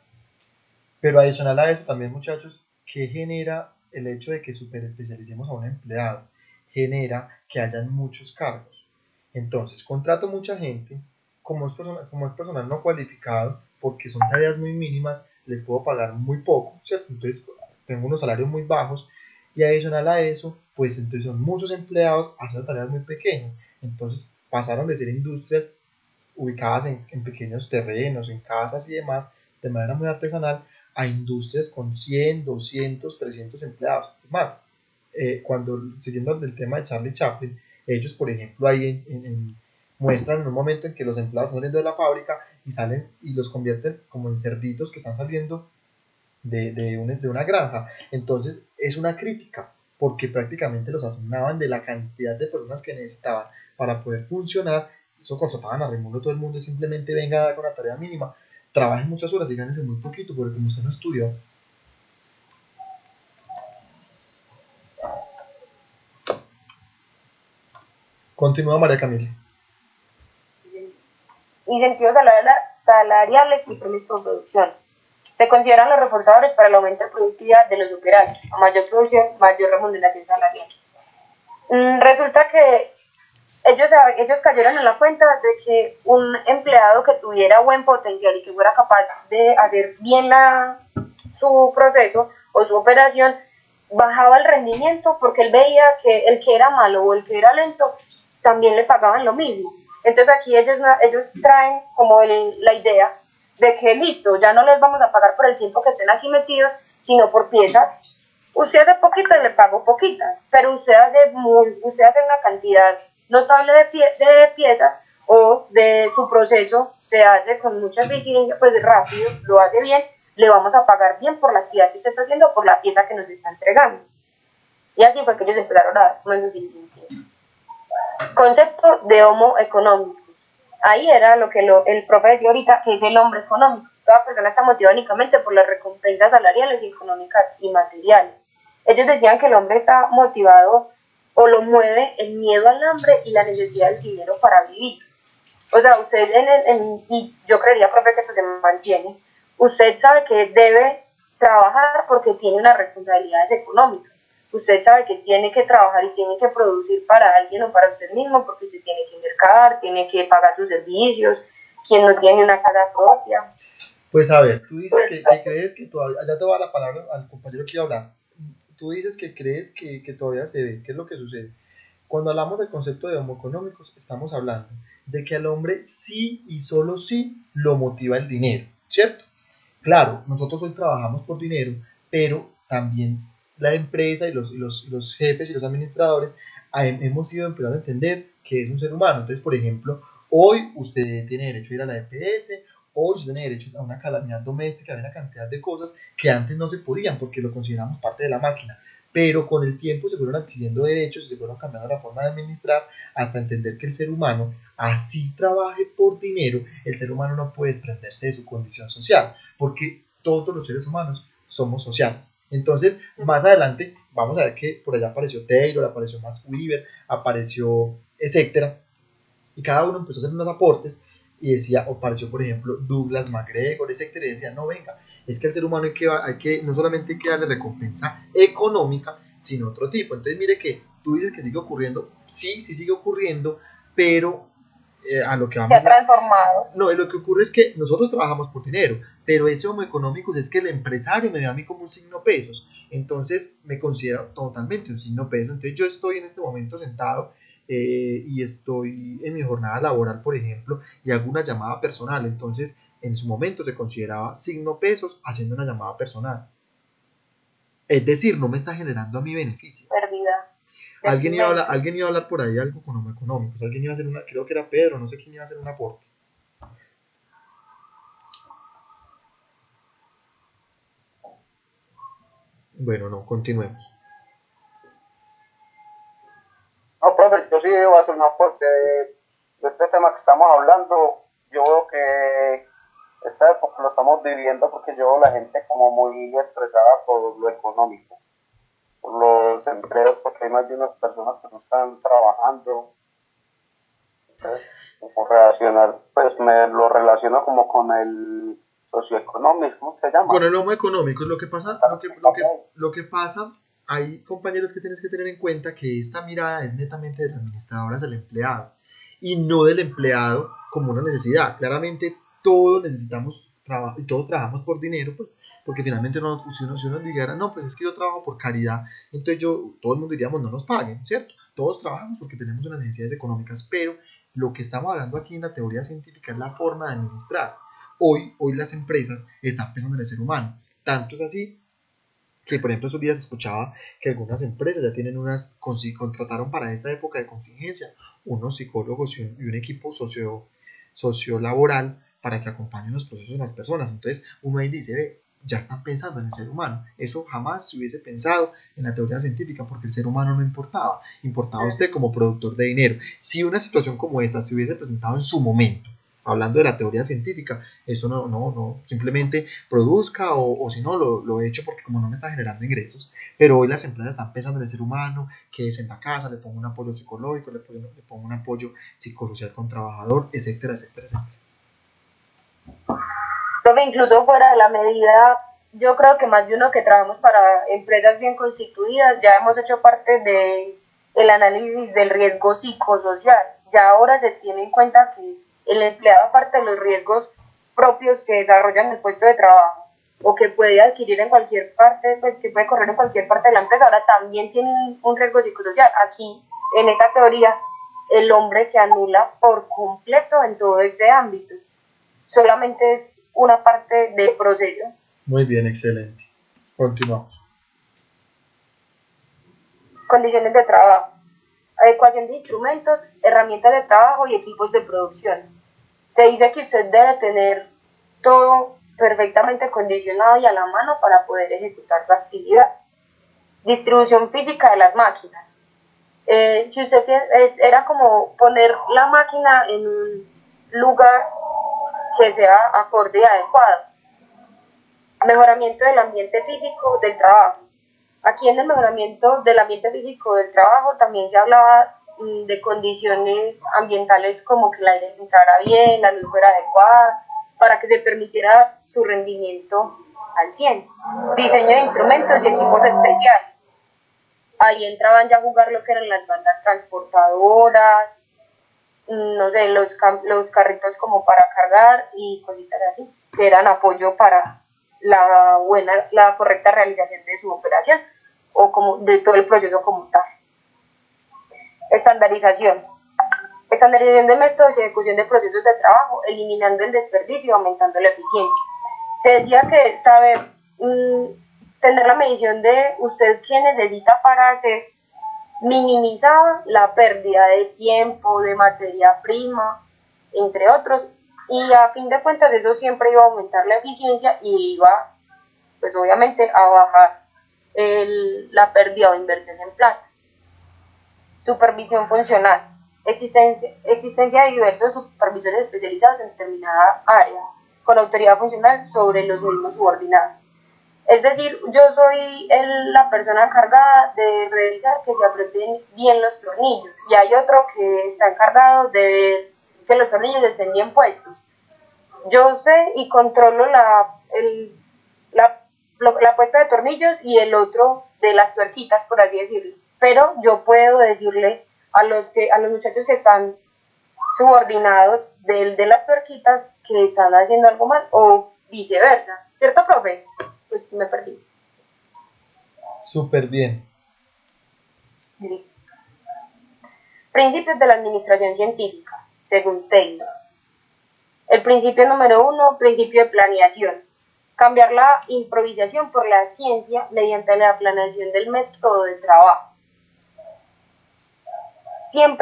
Pero adicional a eso también, muchachos, ¿qué genera el hecho de que superespecialicemos a un empleado? Genera que hayan muchos cargos. Entonces, contrato mucha gente, como es personal no cualificado, porque son tareas muy mínimas, les puedo pagar muy poco, ¿cierto? Entonces, tengo unos salarios muy bajos, y adicional a eso, pues entonces son muchos empleados haciendo tareas muy pequeñas. Entonces, pasaron de ser industrias ubicadas en pequeños terrenos, en casas y demás, de manera muy artesanal, a industrias con 100, 200, 300 empleados. Es más, siguiendo el tema de Charlie Chaplin, ellos, por ejemplo, ahí muestran en un momento en que los empleados están saliendo de la fábrica y salen y los convierten como en cerditos que están saliendo de una granja. Entonces, es una crítica, porque prácticamente los asignaban de la cantidad de personas que necesitaban para poder funcionar. Eso contrataban a Raimundo, todo el mundo simplemente venga a dar con la tarea mínima, trabaje muchas horas y gánese muy poquito, porque como usted no estudió. Continúa, María Camila. Incentivos salariales y premios por producción. Se consideran los reforzadores para el aumento de productividad de los operarios. A mayor producción, mayor remuneración salarial. Resulta que ellos cayeron en la cuenta de que un empleado que tuviera buen potencial y que fuera capaz de hacer bien su proceso o su operación, bajaba el rendimiento porque él veía que el que era malo o el que era lento también le pagaban lo mismo. Entonces aquí ellos traen como la idea de que listo, ya no les vamos a pagar por el tiempo que estén aquí metidos, sino por piezas. Usted hace poquito y le pago poquitas, pero usted hace una cantidad notable de piezas o de su proceso se hace con mucha eficiencia, pues rápido, lo hace bien, le vamos a pagar bien por la actividad que usted está haciendo, por la pieza que nos está entregando. Y así fue que ellos empezaron a dar esos incentivos. Concepto de homo económico. Ahí era lo que el profe decía ahorita, que es el hombre económico. Toda persona está motivada únicamente por las recompensas salariales y económicas y materiales. Ellos decían que el hombre está motivado o lo mueve el miedo al hambre y la necesidad del dinero para vivir. O sea, usted y yo creería, profe, que esto se mantiene, usted sabe que debe trabajar porque tiene unas responsabilidades económicas. Usted sabe que tiene que trabajar y tiene que producir para alguien o para usted mismo porque usted tiene que mercar, tiene que pagar sus servicios, quien no tiene una casa propia. Pues a ver, tú dices que crees que todavía, ya te voy a dar la palabra al compañero que iba a hablar. Tú dices que crees que todavía se ve. ¿Qué es lo que sucede? Cuando hablamos del concepto de homo económicos, estamos hablando de que al hombre sí y solo sí lo motiva el dinero, ¿cierto? Claro, nosotros hoy trabajamos por dinero, pero también la empresa y los jefes y los administradores hemos ido empezando a entender que es un ser humano. Entonces, por ejemplo, hoy usted tiene derecho a ir a la EPS, hoy usted tiene derecho a una calamidad doméstica, a una cantidad de cosas que antes no se podían porque lo consideramos parte de la máquina. Pero con el tiempo se fueron adquiriendo derechos y se fueron cambiando la forma de administrar hasta entender que el ser humano, así trabaje por dinero, el ser humano no puede desprenderse de su condición social, porque todos los seres humanos somos sociales. Entonces, más adelante, vamos a ver que por allá apareció Taylor, apareció Max Weber, apareció etcétera, y cada uno empezó a hacer unos aportes y decía, o apareció por ejemplo Douglas MacGregor, etcétera, y decía, no, venga, es que al ser humano hay que no solamente hay que darle recompensa económica, sino otro tipo. Entonces, mire que tú dices que sigue ocurriendo, sí sigue ocurriendo, pero a lo que vamos se ha transformado. No, lo que ocurre es que nosotros trabajamos por dinero, pero ese homo económico es que el empresario me ve a mí como un signo pesos, entonces me considero totalmente un signo peso. Entonces yo estoy en este momento sentado y estoy en mi jornada laboral, por ejemplo, y hago una llamada personal, entonces en su momento se consideraba signo pesos haciendo una llamada personal. Es decir, no me está generando a mi beneficio. Pérdida. Alguien iba a hablar por ahí algo con homo económicos, alguien iba a hacer una, creo que era Pedro, no sé quién iba a hacer un aporte. Bueno, no, continuemos. No, profe, yo sí voy a hacer un aporte de este tema que estamos hablando. Yo veo que esta época lo estamos viviendo porque yo veo la gente como muy estresada por lo económico, por los empleos, porque hay más de unas personas que no están trabajando. Entonces, como relacionar, pues me lo relaciono como con el socioeconómico, ¿cómo se llama? Con el homo económico es lo que pasa, lo que pasa, hay compañeros que tienes que tener en cuenta que esta mirada es netamente de la administradora hacia el empleado y no del empleado como una necesidad. Claramente todos necesitamos trabajo y todos trabajamos por dinero, pues, porque finalmente si uno dijera, no, pues es que yo trabajo por caridad, entonces todo el mundo diríamos, no nos paguen, ¿cierto? Todos trabajamos porque tenemos unas necesidades económicas, pero lo que estamos hablando aquí en la teoría científica es la forma de administrar. Hoy las empresas están pensando en el ser humano. Tanto es así que, por ejemplo, esos días escuchaba que algunas empresas ya tienen contrataron para esta época de contingencia unos psicólogos y un equipo sociolaboral para que acompañen los procesos de las personas. Entonces, uno ahí dice, ve, ya están pensando en el ser humano. Eso jamás se hubiese pensado en la teoría científica porque el ser humano no importaba. Importaba usted como productor de dinero. Si una situación como esta se hubiese presentado en su momento, hablando de la teoría científica, eso no simplemente produzca o si no, lo he hecho porque como no me está generando ingresos, pero hoy las empresas están pensando en el ser humano, que es en la casa, le pongo un apoyo psicológico, le pongo un apoyo psicosocial con trabajador, etcétera, etcétera, etcétera. Profe, incluso fuera de la medida, yo creo que más de uno que trabajamos para empresas bien constituidas, ya hemos hecho parte del análisis del riesgo psicosocial. Ya ahora se tiene en cuenta que el empleado, aparte de los riesgos propios que desarrolla en el puesto de trabajo o que puede adquirir en cualquier parte, pues que puede correr en cualquier parte de la empresa, ahora también tiene un riesgo psicosocial. Aquí, en esta teoría, el hombre se anula por completo en todo este ámbito. Solamente es una parte del proceso. Muy bien, excelente. Continuamos. Condiciones de trabajo. Adecuación de instrumentos, herramientas de trabajo y equipos de producción. Se dice que usted debe tener todo perfectamente condicionado y a la mano para poder ejecutar su actividad. Distribución física de las máquinas. Si usted era como poner la máquina en un lugar que sea acorde y adecuado. Mejoramiento del ambiente físico del trabajo. Aquí en el mejoramiento del ambiente físico del trabajo también se hablaba de condiciones ambientales como que el aire entrara bien, la luz fuera adecuada, para que se permitiera su rendimiento al 100. Diseño de instrumentos y equipos especiales. Ahí entraban ya a jugar lo que eran las bandas transportadoras, no sé, los carritos como para cargar y cositas así, que eran apoyo para la correcta realización de su operación o como de todo el proceso como tal. Estandarización. Estandarización de métodos y ejecución de procesos de trabajo, eliminando el desperdicio y aumentando la eficiencia. Se decía que saber tener la medición de usted qué necesita para hacer minimizaba la pérdida de tiempo, de materia prima, entre otros, y a fin de cuentas eso siempre iba a aumentar la eficiencia y iba, pues obviamente, a bajar la pérdida o inversión en plata. Supervisión funcional. Existencia de diversos supervisores especializados en determinada área, con autoridad funcional sobre los mismos subordinados. Es decir, yo soy la persona encargada de revisar que se aprieten bien los tornillos y hay otro que está encargado de ver que los tornillos estén bien puestos. Yo sé y controlo la puesta de tornillos y el otro de las tuerquitas, por así decirlo. Pero yo puedo decirle a los muchachos que están subordinados de las tuerquitas que están haciendo algo mal o viceversa. ¿Cierto, profe? Pues me perdí. Súper bien. Sí. Principios de la administración científica, según Taylor. El principio número 1, principio de planeación. Cambiar la improvisación por la ciencia mediante la planeación del método de trabajo. Él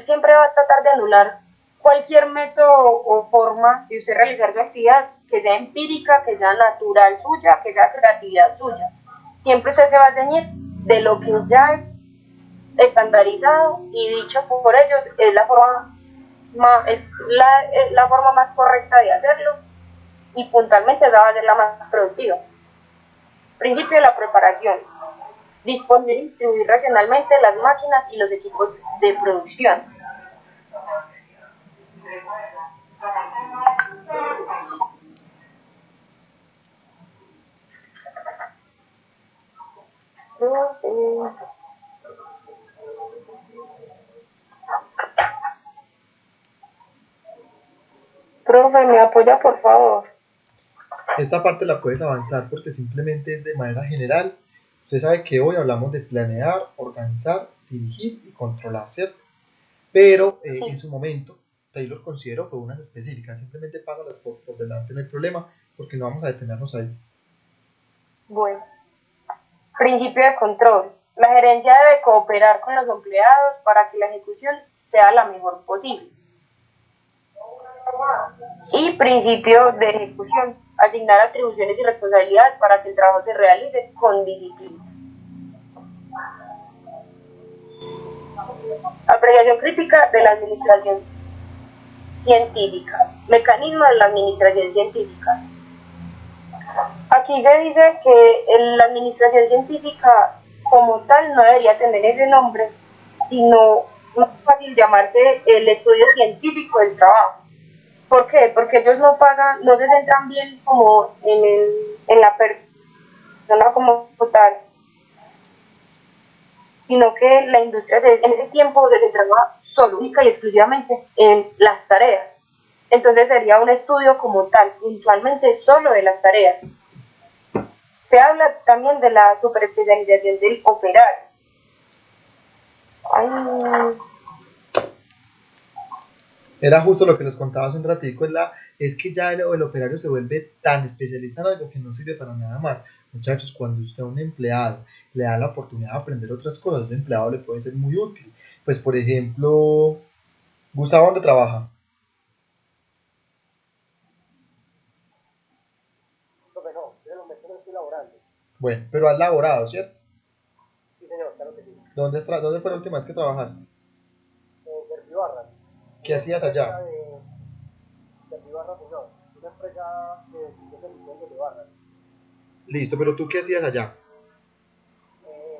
siempre va a tratar de anular cualquier método o forma de usted realizar su actividad, que sea empírica, que sea natural suya, que sea creatividad suya. Siempre usted se va a ceñir de lo que ya es estandarizado y dicho por ellos es la forma más correcta de hacerlo y puntualmente esa va a ser la más productiva. Principio de la preparación. Disponer y distribuir racionalmente las máquinas y los equipos de producción. Profe, ¿me apoya por favor? Esta parte la puedes avanzar porque simplemente es de manera general. Usted sabe que hoy hablamos de planear, organizar, dirigir y controlar, ¿cierto? Pero Sí. en su momento Taylor consideró fue unas específicas. Simplemente pásalas por delante, no hay problema, porque no vamos a detenernos ahí. Bueno. Principio de control. La gerencia debe cooperar con los empleados para que la ejecución sea la mejor posible. Y principio de ejecución. Asignar atribuciones y responsabilidades para que el trabajo se realice con disciplina. Apreciación crítica de la administración científica. Mecanismo de la administración científica. Aquí se dice que la administración científica como tal no debería tener ese nombre, sino más fácil llamarse el estudio científico del trabajo. ¿Por qué? Porque ellos no se centran bien como en la persona como tal, sino que la industria en ese tiempo se centraba solo, única y exclusivamente en las tareas. Entonces sería un estudio como tal, puntualmente solo de las tareas. Se habla también de la superespecialización del operario. Era justo lo que les contaba hace un ratico, es que ya el operario se vuelve tan especialista en algo que no sirve para nada más. Muchachos, cuando usted a un empleado le da la oportunidad de aprender otras cosas, ese empleado le puede ser muy útil. Pues por ejemplo, Gustavo, ¿dónde trabaja? No, yo en los meses no estoy laborando. Bueno, pero has laborado, ¿cierto? Sí, señor, claro que sí. ¿Dónde fue la última vez que trabajaste? En Vertibarra. ¿Qué hacías allá? Vertibarra, señor. Una empresa de servicios de Vertibarra. Listo, pero ¿tú qué hacías allá?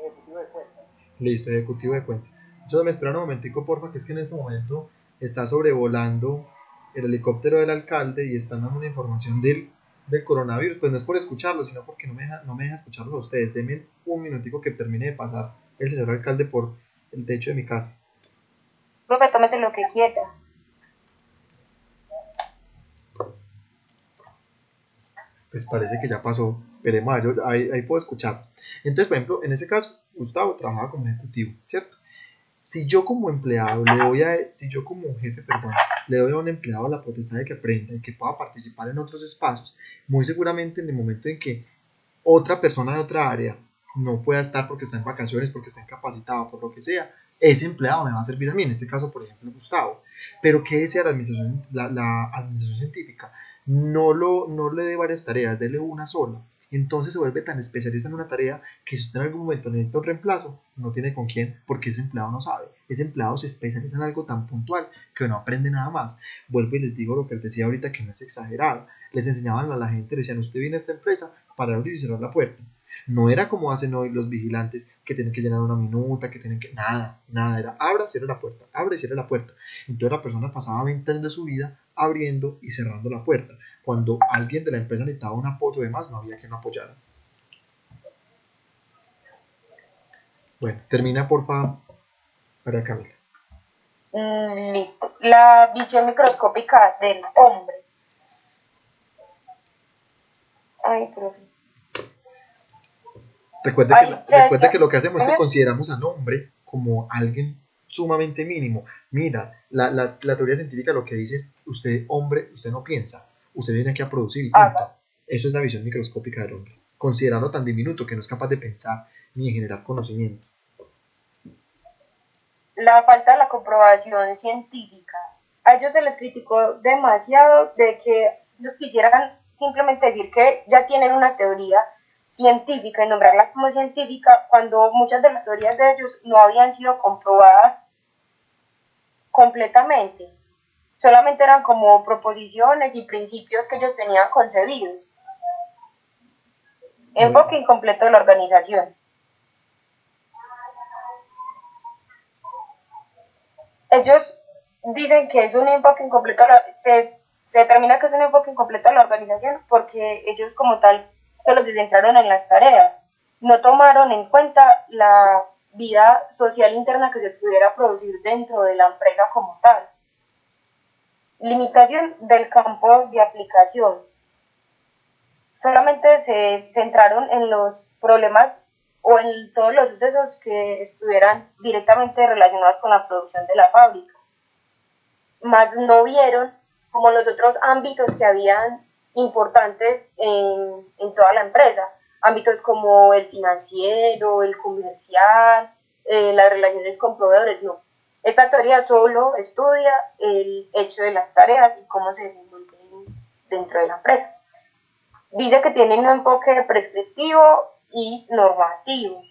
Ejecutivo de cuentas. Listo, ejecutivo de cuentas. Entonces me esperan un momentico, porfa, que es que en este momento está sobrevolando el helicóptero del alcalde y están dando una información del coronavirus. Pues no es por escucharlo, sino porque no me deja escucharlos a ustedes. Denme un minutico que termine de pasar el señor alcalde por el techo de mi casa. Profe, tómete lo que quiera. Pues parece que ya pasó. Esperemos a ver, ahí puedo escucharlos. Entonces, por ejemplo, en ese caso, Gustavo trabajaba como ejecutivo, ¿cierto? Si yo como empleado si yo como jefe, perdón, le doy a un empleado la potestad de que aprenda y que pueda participar en otros espacios, muy seguramente en el momento en que otra persona de otra área no pueda estar porque está en vacaciones, porque está incapacitado, por lo que sea, ese empleado me va a servir a mí, en este caso, por ejemplo, Gustavo. Pero ¿qué desea la administración científica? No le dé varias tareas, déle una sola. Entonces se vuelve tan especialista en una tarea que si usted en algún momento necesita un reemplazo, no tiene con quién porque ese empleado no sabe. Ese empleado se especializa en algo tan puntual que no aprende nada más. Vuelvo y les digo lo que les decía ahorita, que no es exagerado. Les enseñaban a la gente, les decían, usted viene a esta empresa para abrir y cerrar la puerta. No era como hacen hoy los vigilantes que tienen que llenar una minuta, que tienen que... Nada, era abra, cierre la puerta, abre y cierre la puerta. Entonces la persona pasaba 20 años de su vida abriendo y cerrando la puerta. Cuando alguien de la empresa necesitaba un apoyo de más, no había quien lo apoyara. Bueno, termina por favor, María Camila. Listo. La visión microscópica del hombre. Ay, profe. Recuerde que lo que hacemos es que consideramos al hombre como alguien sumamente mínimo. Mira, la teoría científica lo que dice es, usted, hombre, usted no piensa, usted viene aquí a producir y punto. Eso es la visión microscópica del hombre. Considerarlo tan diminuto que no es capaz de pensar ni de generar conocimiento. La falta de la comprobación científica. A ellos se les criticó demasiado de que ellos quisieran simplemente decir que ya tienen una teoría científica y nombrarla como científica cuando muchas de las teorías de ellos no habían sido comprobadas completamente. solamente eran como proposiciones y principios que ellos tenían concebidos. Enfoque incompleto de la organización. Ellos dicen que es un enfoque incompleto, se determina que es un enfoque incompleto de la organización porque ellos como tal se los descentraron en las tareas, no tomaron en cuenta la vida social interna que se pudiera producir dentro de la empresa como tal. Limitación del campo de aplicación. Solamente se centraron en los problemas o en todos los sucesos que estuvieran directamente relacionados con la producción de la fábrica. Más no vieron como los otros ámbitos que habían importantes en toda la empresa. Ámbitos como el financiero, el comercial, las relaciones con proveedores, no. Esta teoría solo estudia el hecho de las tareas y cómo se desenvuelven dentro de la empresa. Dice que tiene un enfoque prescriptivo y normativo.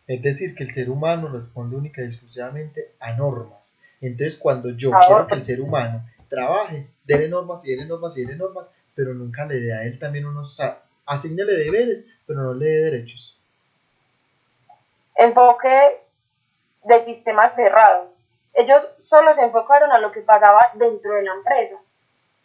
Es decir, que el ser humano responde única y exclusivamente a normas. Entonces, cuando yo quiero que el ser humano trabaje, dele normas y dele normas y dele normas, pero nunca le dé a él también unos, o sea, asígnele deberes, pero no le dé derechos. Enfoque de sistemas cerrados. Ellos solo se enfocaron a lo que pasaba dentro de la empresa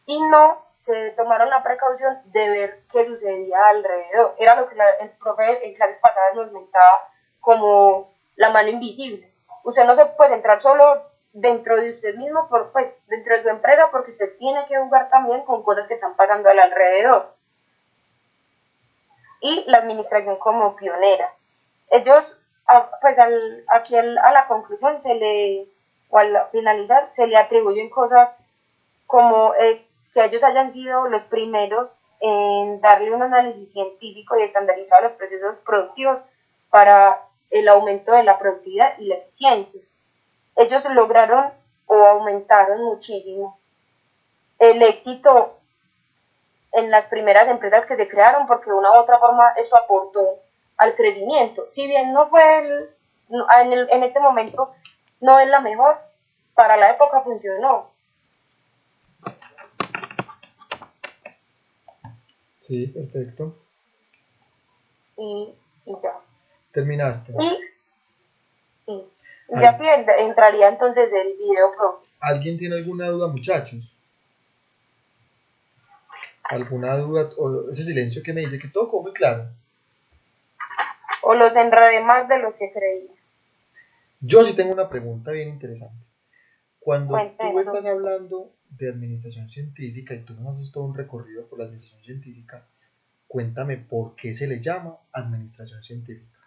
y no se tomaron la precaución de ver qué sucedía alrededor. Era lo que el profe en clases pasadas nos mentaba como la mano invisible. Usted no se puede entrar solo dentro de usted mismo, pues dentro de su empresa, porque usted tiene que jugar también con cosas que están pasando al alrededor. Y la administración como pionera. Ellos, pues aquí a la conclusión o al finalizar, se le atribuyen cosas como que ellos hayan sido los primeros en darle un análisis científico y estandarizado a los procesos productivos para el aumento de la productividad y la eficiencia. Ellos lograron o aumentaron muchísimo el éxito en las primeras empresas que se crearon, porque de una u otra forma eso aportó al crecimiento. Si bien no fue en este momento no es la mejor, para la época funcionó. Sí, perfecto. Y ya. ¿Terminaste? Y ya entraría entonces el video pro. ¿Alguien tiene alguna duda, muchachos? ¿Alguna duda o ese silencio que me dice que todo quedó muy claro? O los enredé más de lo que creía. Yo sí tengo una pregunta bien interesante. Cuando Cuéntame, tú estás hablando de administración científica y tú nos haces todo un recorrido por la administración científica, cuéntame por qué se le llama administración científica.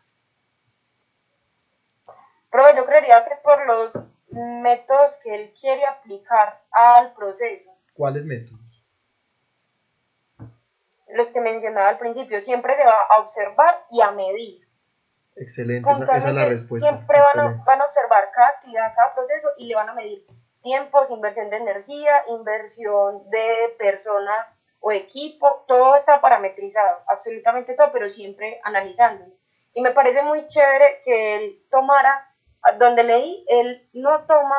Pero yo creería que por los métodos que él quiere aplicar al proceso. ¿Cuáles métodos? Los que mencionaba al principio, siempre se va a observar y a medir. Excelente, esa es la respuesta. Siempre van a observar cada actividad, cada proceso y le van a medir tiempos, inversión de energía, inversión de personas o equipo, todo está parametrizado, absolutamente todo, pero siempre analizándolo. Y me parece muy chévere que él tomara, donde leí, él no toma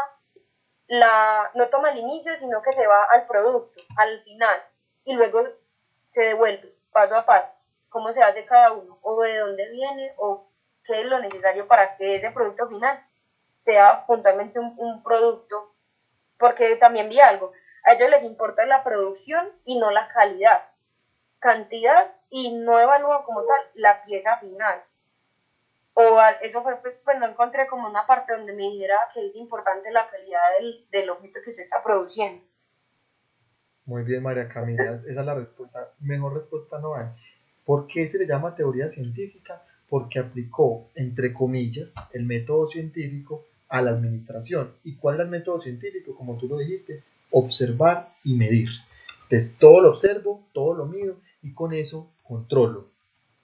el inicio, sino que se va al producto, al final, y luego se devuelve paso a paso, cómo se hace cada uno, o de dónde viene, o qué es lo necesario para que ese producto final sea puntualmente un producto, porque también vi algo, a ellos les importa la producción y no la calidad, cantidad, y no evalúan como tal la pieza final. Eso fue, pues no encontré como una parte donde me dijera que es importante la calidad del objeto que se está produciendo. Muy bien, María Camila, esa es la respuesta. Mejor respuesta no hay. ¿Por qué se le llama teoría científica? Porque aplicó, entre comillas, el método científico a la administración. ¿Y cuál era el método científico? Como tú lo dijiste, observar y medir. Entonces, todo lo observo, todo lo mido y con eso controlo.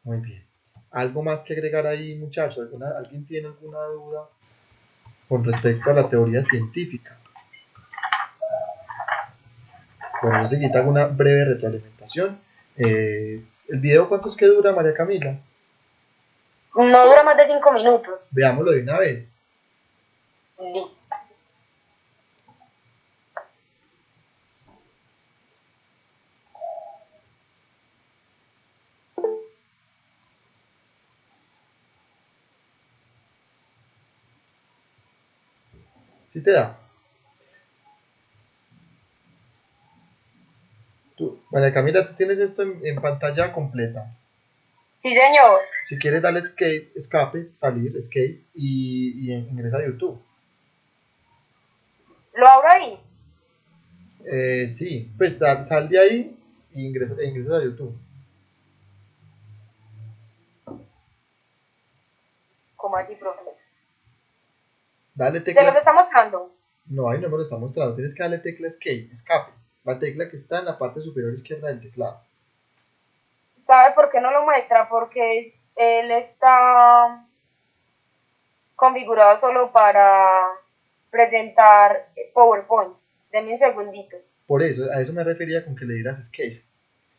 Muy bien. ¿Algo más que agregar ahí, muchachos? ¿Alguien tiene alguna duda con respecto a la teoría científica? Bueno, yo seguí hago una breve retroalimentación. ¿El video cuánto es que dura, María Camila? No dura más de 5 minutos. Veámoslo de una vez. Listo. Sí te da. María Camila, tú tienes esto en pantalla completa. Sí, señor. Si quieres darle escape, salir, escape y ingresa a YouTube. ¿Lo abro ahí? Sí, pues sal de ahí y ingresa a YouTube. ¿Cómo así, profesor? Dale ¿Se tecla. los está mostrando? No, ahí no me lo está mostrando. Tienes que darle tecla escape. La tecla que está en la parte superior izquierda del teclado. ¿Sabe por qué no lo muestra? Porque él está configurado solo para presentar PowerPoint. Deme un segundito. Por eso, a eso me refería con que le dieras escape.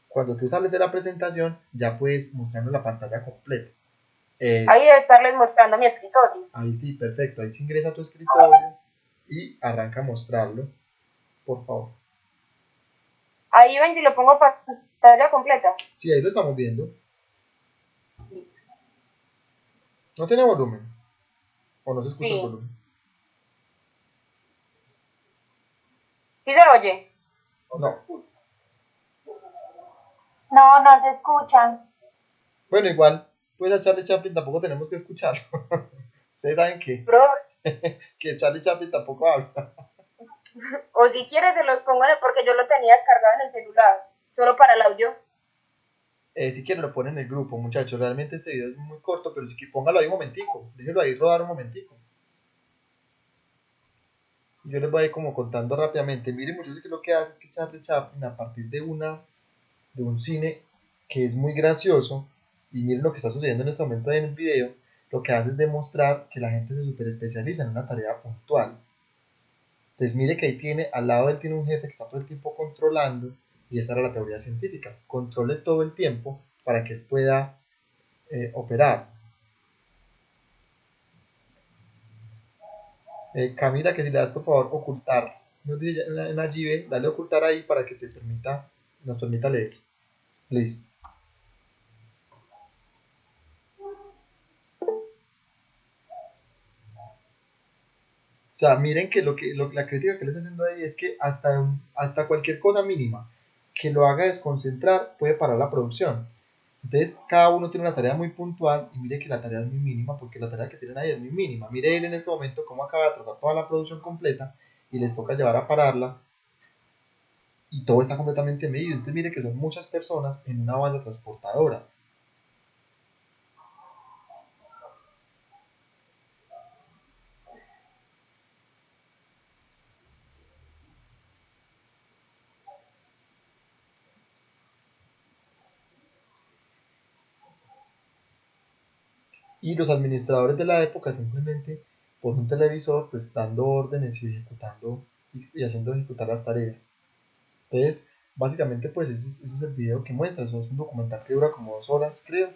Cuando tú sales de la presentación, ya puedes mostrarnos la pantalla completa. Ahí debe estarles mostrando mi escritorio. Ahí sí, perfecto. Ahí sí ingresa a tu escritorio y arranca a mostrarlo, por favor. Ahí ven si lo pongo pantalla completa. Sí, ahí lo estamos viendo. ¿No tiene volumen? ¿O no se escucha el volumen? ¿Sí se oye? No. No, no se escuchan. Bueno, igual, pues a Charlie Chaplin tampoco tenemos que escucharlo. Ustedes saben que, Bro, que Charlie Chaplin tampoco habla. o si quieres se los pongo porque yo lo tenía descargado en el celular, solo para el audio. Si quieren lo ponen en el grupo, muchachos. Realmente este video es muy corto, pero si quieren póngalo ahí un momentico. Déjenlo ahí rodar un momentico. Y yo les voy a ir como contando rápidamente. Miren, muchachos, que lo que hace es que Charlie Chaplin, a partir de un cine que es muy gracioso, y miren lo que está sucediendo en este momento en el video, lo que hace es demostrar que la gente se super especializa en una tarea puntual. Entonces mire que ahí tiene, al lado de él tiene un jefe que está todo el tiempo controlando, y esa era la teoría científica, controle todo el tiempo para que él pueda operar. Camila, que si le das por favor ocultar, nos dice en allí, dale ocultar ahí para que nos permita leer. Listo. O sea, miren que, la crítica que le está haciendo ahí es que hasta cualquier cosa mínima que lo haga desconcentrar puede parar la producción. Entonces, cada uno tiene una tarea muy puntual y mire que la tarea es muy mínima porque la tarea que tienen ahí es muy mínima. Mire él en este momento cómo acaba de atrasar toda la producción completa y les toca llevar a pararla y todo está completamente medido. Entonces, mire que son muchas personas en una banda transportadora. Y los administradores de la época simplemente por un televisor pues dando órdenes y ejecutando y haciendo ejecutar las tareas. Entonces básicamente pues ese es el video que muestra. Eso es un documental que dura como 2 horas creo,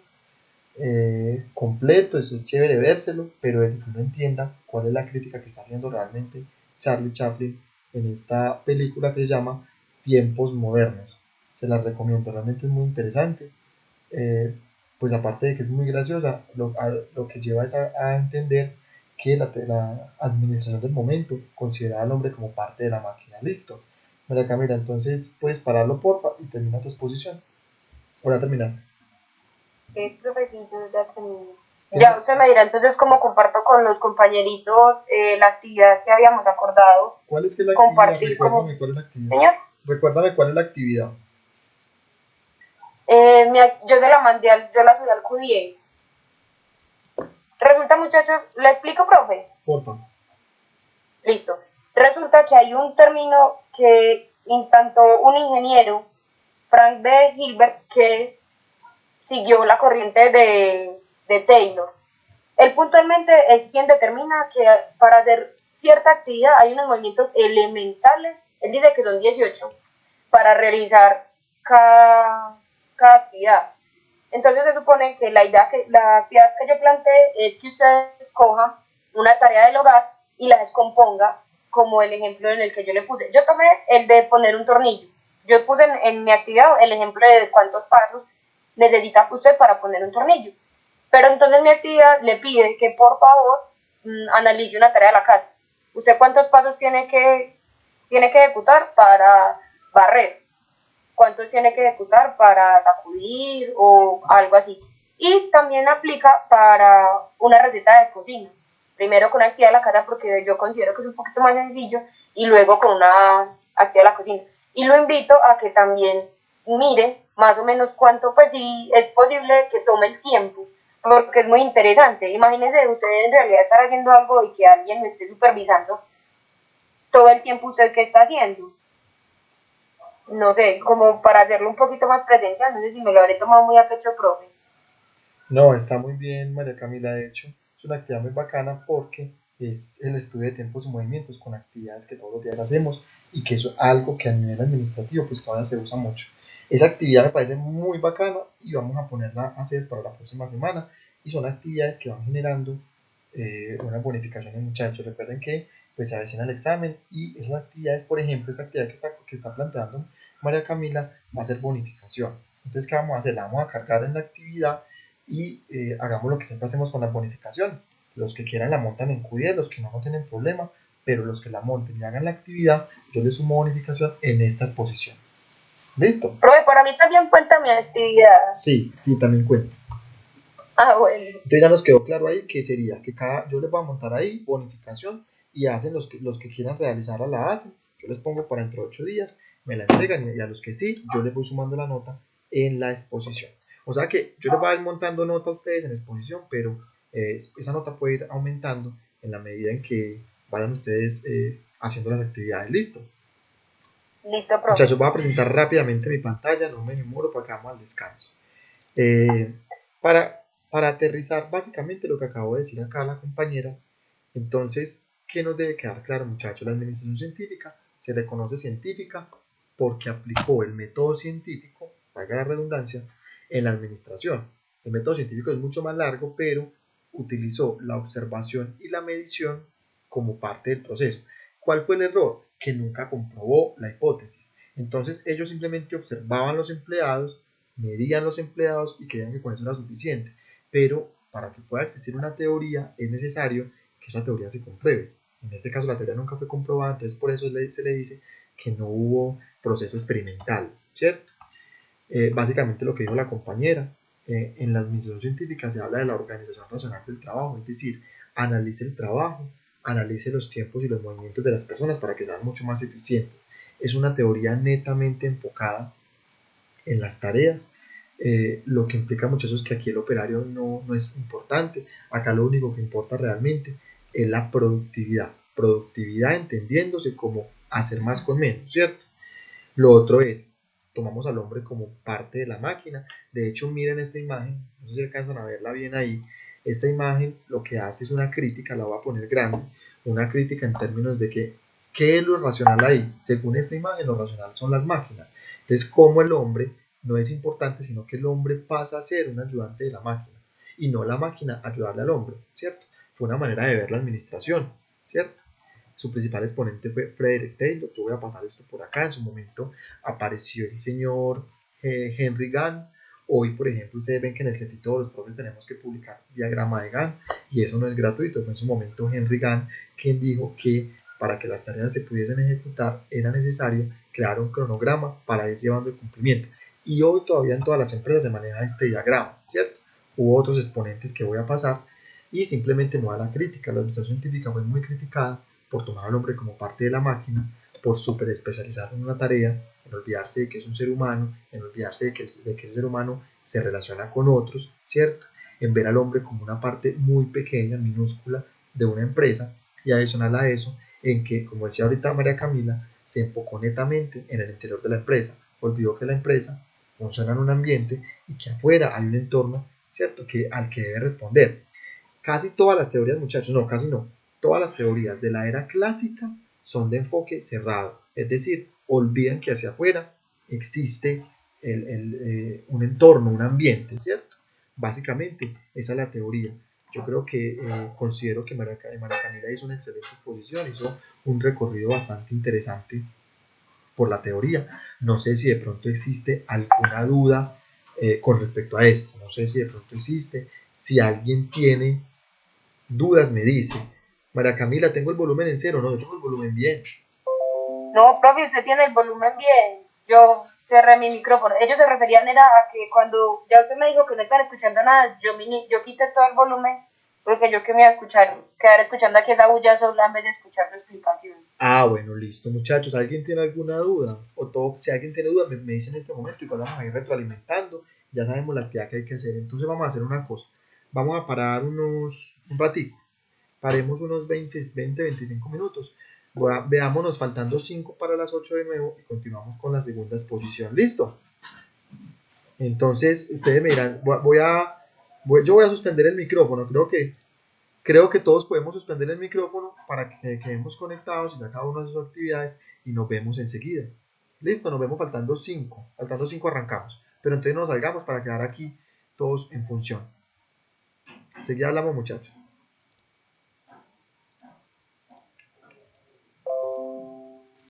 completo. Eso es chévere vérselo, pero el que uno entienda cuál es la crítica que está haciendo realmente Charlie Chaplin en esta película que se llama Tiempos Modernos. Se las recomiendo, realmente es muy interesante. Pues aparte de que es muy graciosa, lo que lleva es a entender que la administración del momento considera al hombre como parte de la máquina. Listo. Mira Camila, entonces puedes pararlo porfa y termina tu exposición. ¿O ya terminaste? Profesor, ya terminé. Ya usted me dirá entonces cómo comparto con los compañeritos la actividad que habíamos acordado. ¿Cuál es que la Compartir actividad? como... Recuérdame cuál es la actividad. Señor. Recuérdame cuál es la actividad. Yo se la mandé, yo la subí al Q10. Resulta, muchachos, ¿le explico, profe? Porfa. Listo. Resulta que hay un término que intentó un ingeniero, Frank B. Hilbert, que siguió la corriente de Taylor. Él puntualmente es quien determina que para hacer cierta actividad hay unos movimientos elementales, él dice que son 18, para realizar cada actividad. Entonces se supone que la actividad que yo planteé es que ustedes escojan una tarea del hogar y la descomponga como el ejemplo en el que yo le puse. Yo tomé el de poner un tornillo. Yo puse en mi actividad el ejemplo de cuántos pasos necesita usted para poner un tornillo. Pero entonces mi actividad le pide que por favor analice una tarea de la casa. ¿Usted cuántos pasos tiene que ejecutar para barrer? ¿Cuántos tiene que ejecutar para sacudir o algo así? Y también aplica para una receta de cocina. Primero con actividad de la casa porque yo considero que es un poquito más sencillo y luego con una actividad de la cocina. Y lo invito a que también mire más o menos cuánto, pues si es posible que tome el tiempo, porque es muy interesante. Imagínese usted en realidad estar haciendo algo y que alguien me esté supervisando todo el tiempo usted qué está haciendo. No sé, como para hacerlo un poquito más presencial, no sé si me lo habré tomado muy a pecho, profe. No, está muy bien, María Camila. De hecho, es una actividad muy bacana porque es el estudio de tiempos y movimientos con actividades que todos los días hacemos y que eso es algo que a nivel administrativo pues todavía se usa mucho. Esa actividad me parece muy bacana y vamos a ponerla a hacer para la próxima semana y son actividades que van generando unas bonificaciones, muchachos. Recuerden que pues se avecina el examen y esas actividades, por ejemplo, esta actividad que está planteando María Camila va a ser bonificación. Entonces, ¿qué vamos a hacer? La vamos a cargar en la actividad y hagamos lo que siempre hacemos con las bonificaciones. Los que quieran la montan en Q10, los que no tienen problema, pero los que la monten y hagan la actividad, yo les sumo bonificación en esta exposición. ¿Listo? Profe, para mí también cuenta mi actividad. Sí, sí, también cuenta. Ah, bueno. Entonces ya nos quedó claro ahí que sería que yo les voy a montar ahí bonificación y hacen los que quieran realizarla la hacen. Yo les pongo para dentro de 8 días, me la entregan y a los que sí, yo les voy sumando la nota en la exposición. O sea que yo les voy a ir montando nota a ustedes en exposición, pero esa nota puede ir aumentando en la medida en que vayan ustedes haciendo las actividades. ¿Listo? Listo, profe. Muchachos, voy a presentar rápidamente mi pantalla, no me demoro para que vamos al descanso. Para aterrizar básicamente lo que acabo de decir acá la compañera, entonces, ¿qué nos debe quedar claro, muchachos? La administración científica se reconoce científica porque aplicó el método científico, valga la redundancia, en la administración. El método científico es mucho más largo, pero utilizó la observación y la medición como parte del proceso. ¿Cuál fue el error? Que nunca comprobó la hipótesis. Entonces, ellos simplemente observaban los empleados, medían los empleados y creían que con eso era suficiente. Pero para que pueda existir una teoría es necesario que esa teoría se compruebe. En este caso la teoría nunca fue comprobada, entonces por eso se le dice que no hubo proceso experimental, ¿cierto? Básicamente lo que dijo la compañera, en la administración científica se habla de la organización racional del trabajo, es decir, analice el trabajo, analice los tiempos y los movimientos de las personas para que sean mucho más eficientes. Es una teoría netamente enfocada en las tareas, lo que implica, muchachos, que aquí el operario no es importante. Acá lo único que importa realmente es la productividad. Productividad entendiéndose como hacer más con menos, ¿cierto? Lo otro es, tomamos al hombre como parte de la máquina. De hecho, miren esta imagen, no sé si alcanzan a verla bien ahí. Esta imagen lo que hace es una crítica, la voy a poner grande, una crítica en términos de que, ¿qué es lo racional ahí? Según esta imagen, lo racional son las máquinas. Entonces, cómo el hombre no es importante, sino que el hombre pasa a ser un ayudante de la máquina y no la máquina ayudarle al hombre, ¿cierto? Fue una manera de ver la administración, ¿cierto? Su principal exponente fue Frederick Taylor. Yo voy a pasar esto por acá. En su momento apareció el señor Henry Gann. Hoy, por ejemplo, ustedes ven que en el CETI todos los profes tenemos que publicar diagrama de Gann y eso no es gratuito. Fue en su momento Henry Gann quien dijo que para que las tareas se pudiesen ejecutar era necesario crear un cronograma para ir llevando el cumplimiento. Y hoy todavía en todas las empresas se maneja este diagrama, ¿cierto? Hubo otros exponentes que voy a pasar y simplemente no a la crítica. La administración científica fue muy criticada por tomar al hombre como parte de la máquina, por super especializar en una tarea, en olvidarse de que es un ser humano, en olvidarse de que el ser humano se relaciona con otros, ¿cierto? En ver al hombre como una parte muy pequeña, minúscula de una empresa y adicional a eso, en que, como decía ahorita María Camila, se enfocó netamente en el interior de la empresa, olvidó que la empresa funciona en un ambiente y que afuera hay un entorno, ¿cierto? Al que debe responder. Casi todas las teorías, muchachos, no, casi no, todas las teorías de la era clásica son de enfoque cerrado, es decir, olvidan que hacia afuera existe un entorno, un ambiente, ¿cierto? Básicamente, esa es la teoría. Yo creo que considero que María Camila hizo una excelente exposición, hizo un recorrido bastante interesante por la teoría. No sé si de pronto existe alguna duda con respecto a esto, no sé si de pronto existe, si alguien tiene dudas me dice, María Camila, tengo el volumen en cero, no, yo tengo el volumen bien. No, profe, usted tiene el volumen bien. Yo cerré mi micrófono. Ellos se referían era a que cuando ya usted me dijo que no están escuchando nada, yo quité todo el volumen porque yo que me iba a escuchar, quedar escuchando aquí esa bulla sola en vez de escuchar su explicación. Ah, bueno, listo, muchachos. ¿Alguien tiene alguna duda? O todo, si alguien tiene duda, me dice en este momento y vamos a ir retroalimentando. Ya sabemos la actividad que hay que hacer. Entonces vamos a hacer una cosa. Vamos a parar un ratico. Paremos unos 25 minutos. Veámonos faltando 5 para las 8 de nuevo y continuamos con la segunda exposición. ¿Listo? Entonces, ustedes me dirán, yo voy a suspender el micrófono. Creo que todos podemos suspender el micrófono para que quedemos conectados y ya cada uno de sus actividades y nos vemos enseguida. Listo, nos vemos faltando 5. Faltando 5 arrancamos. Pero entonces nos salgamos para quedar aquí todos en función. Enseguida hablamos, muchachos.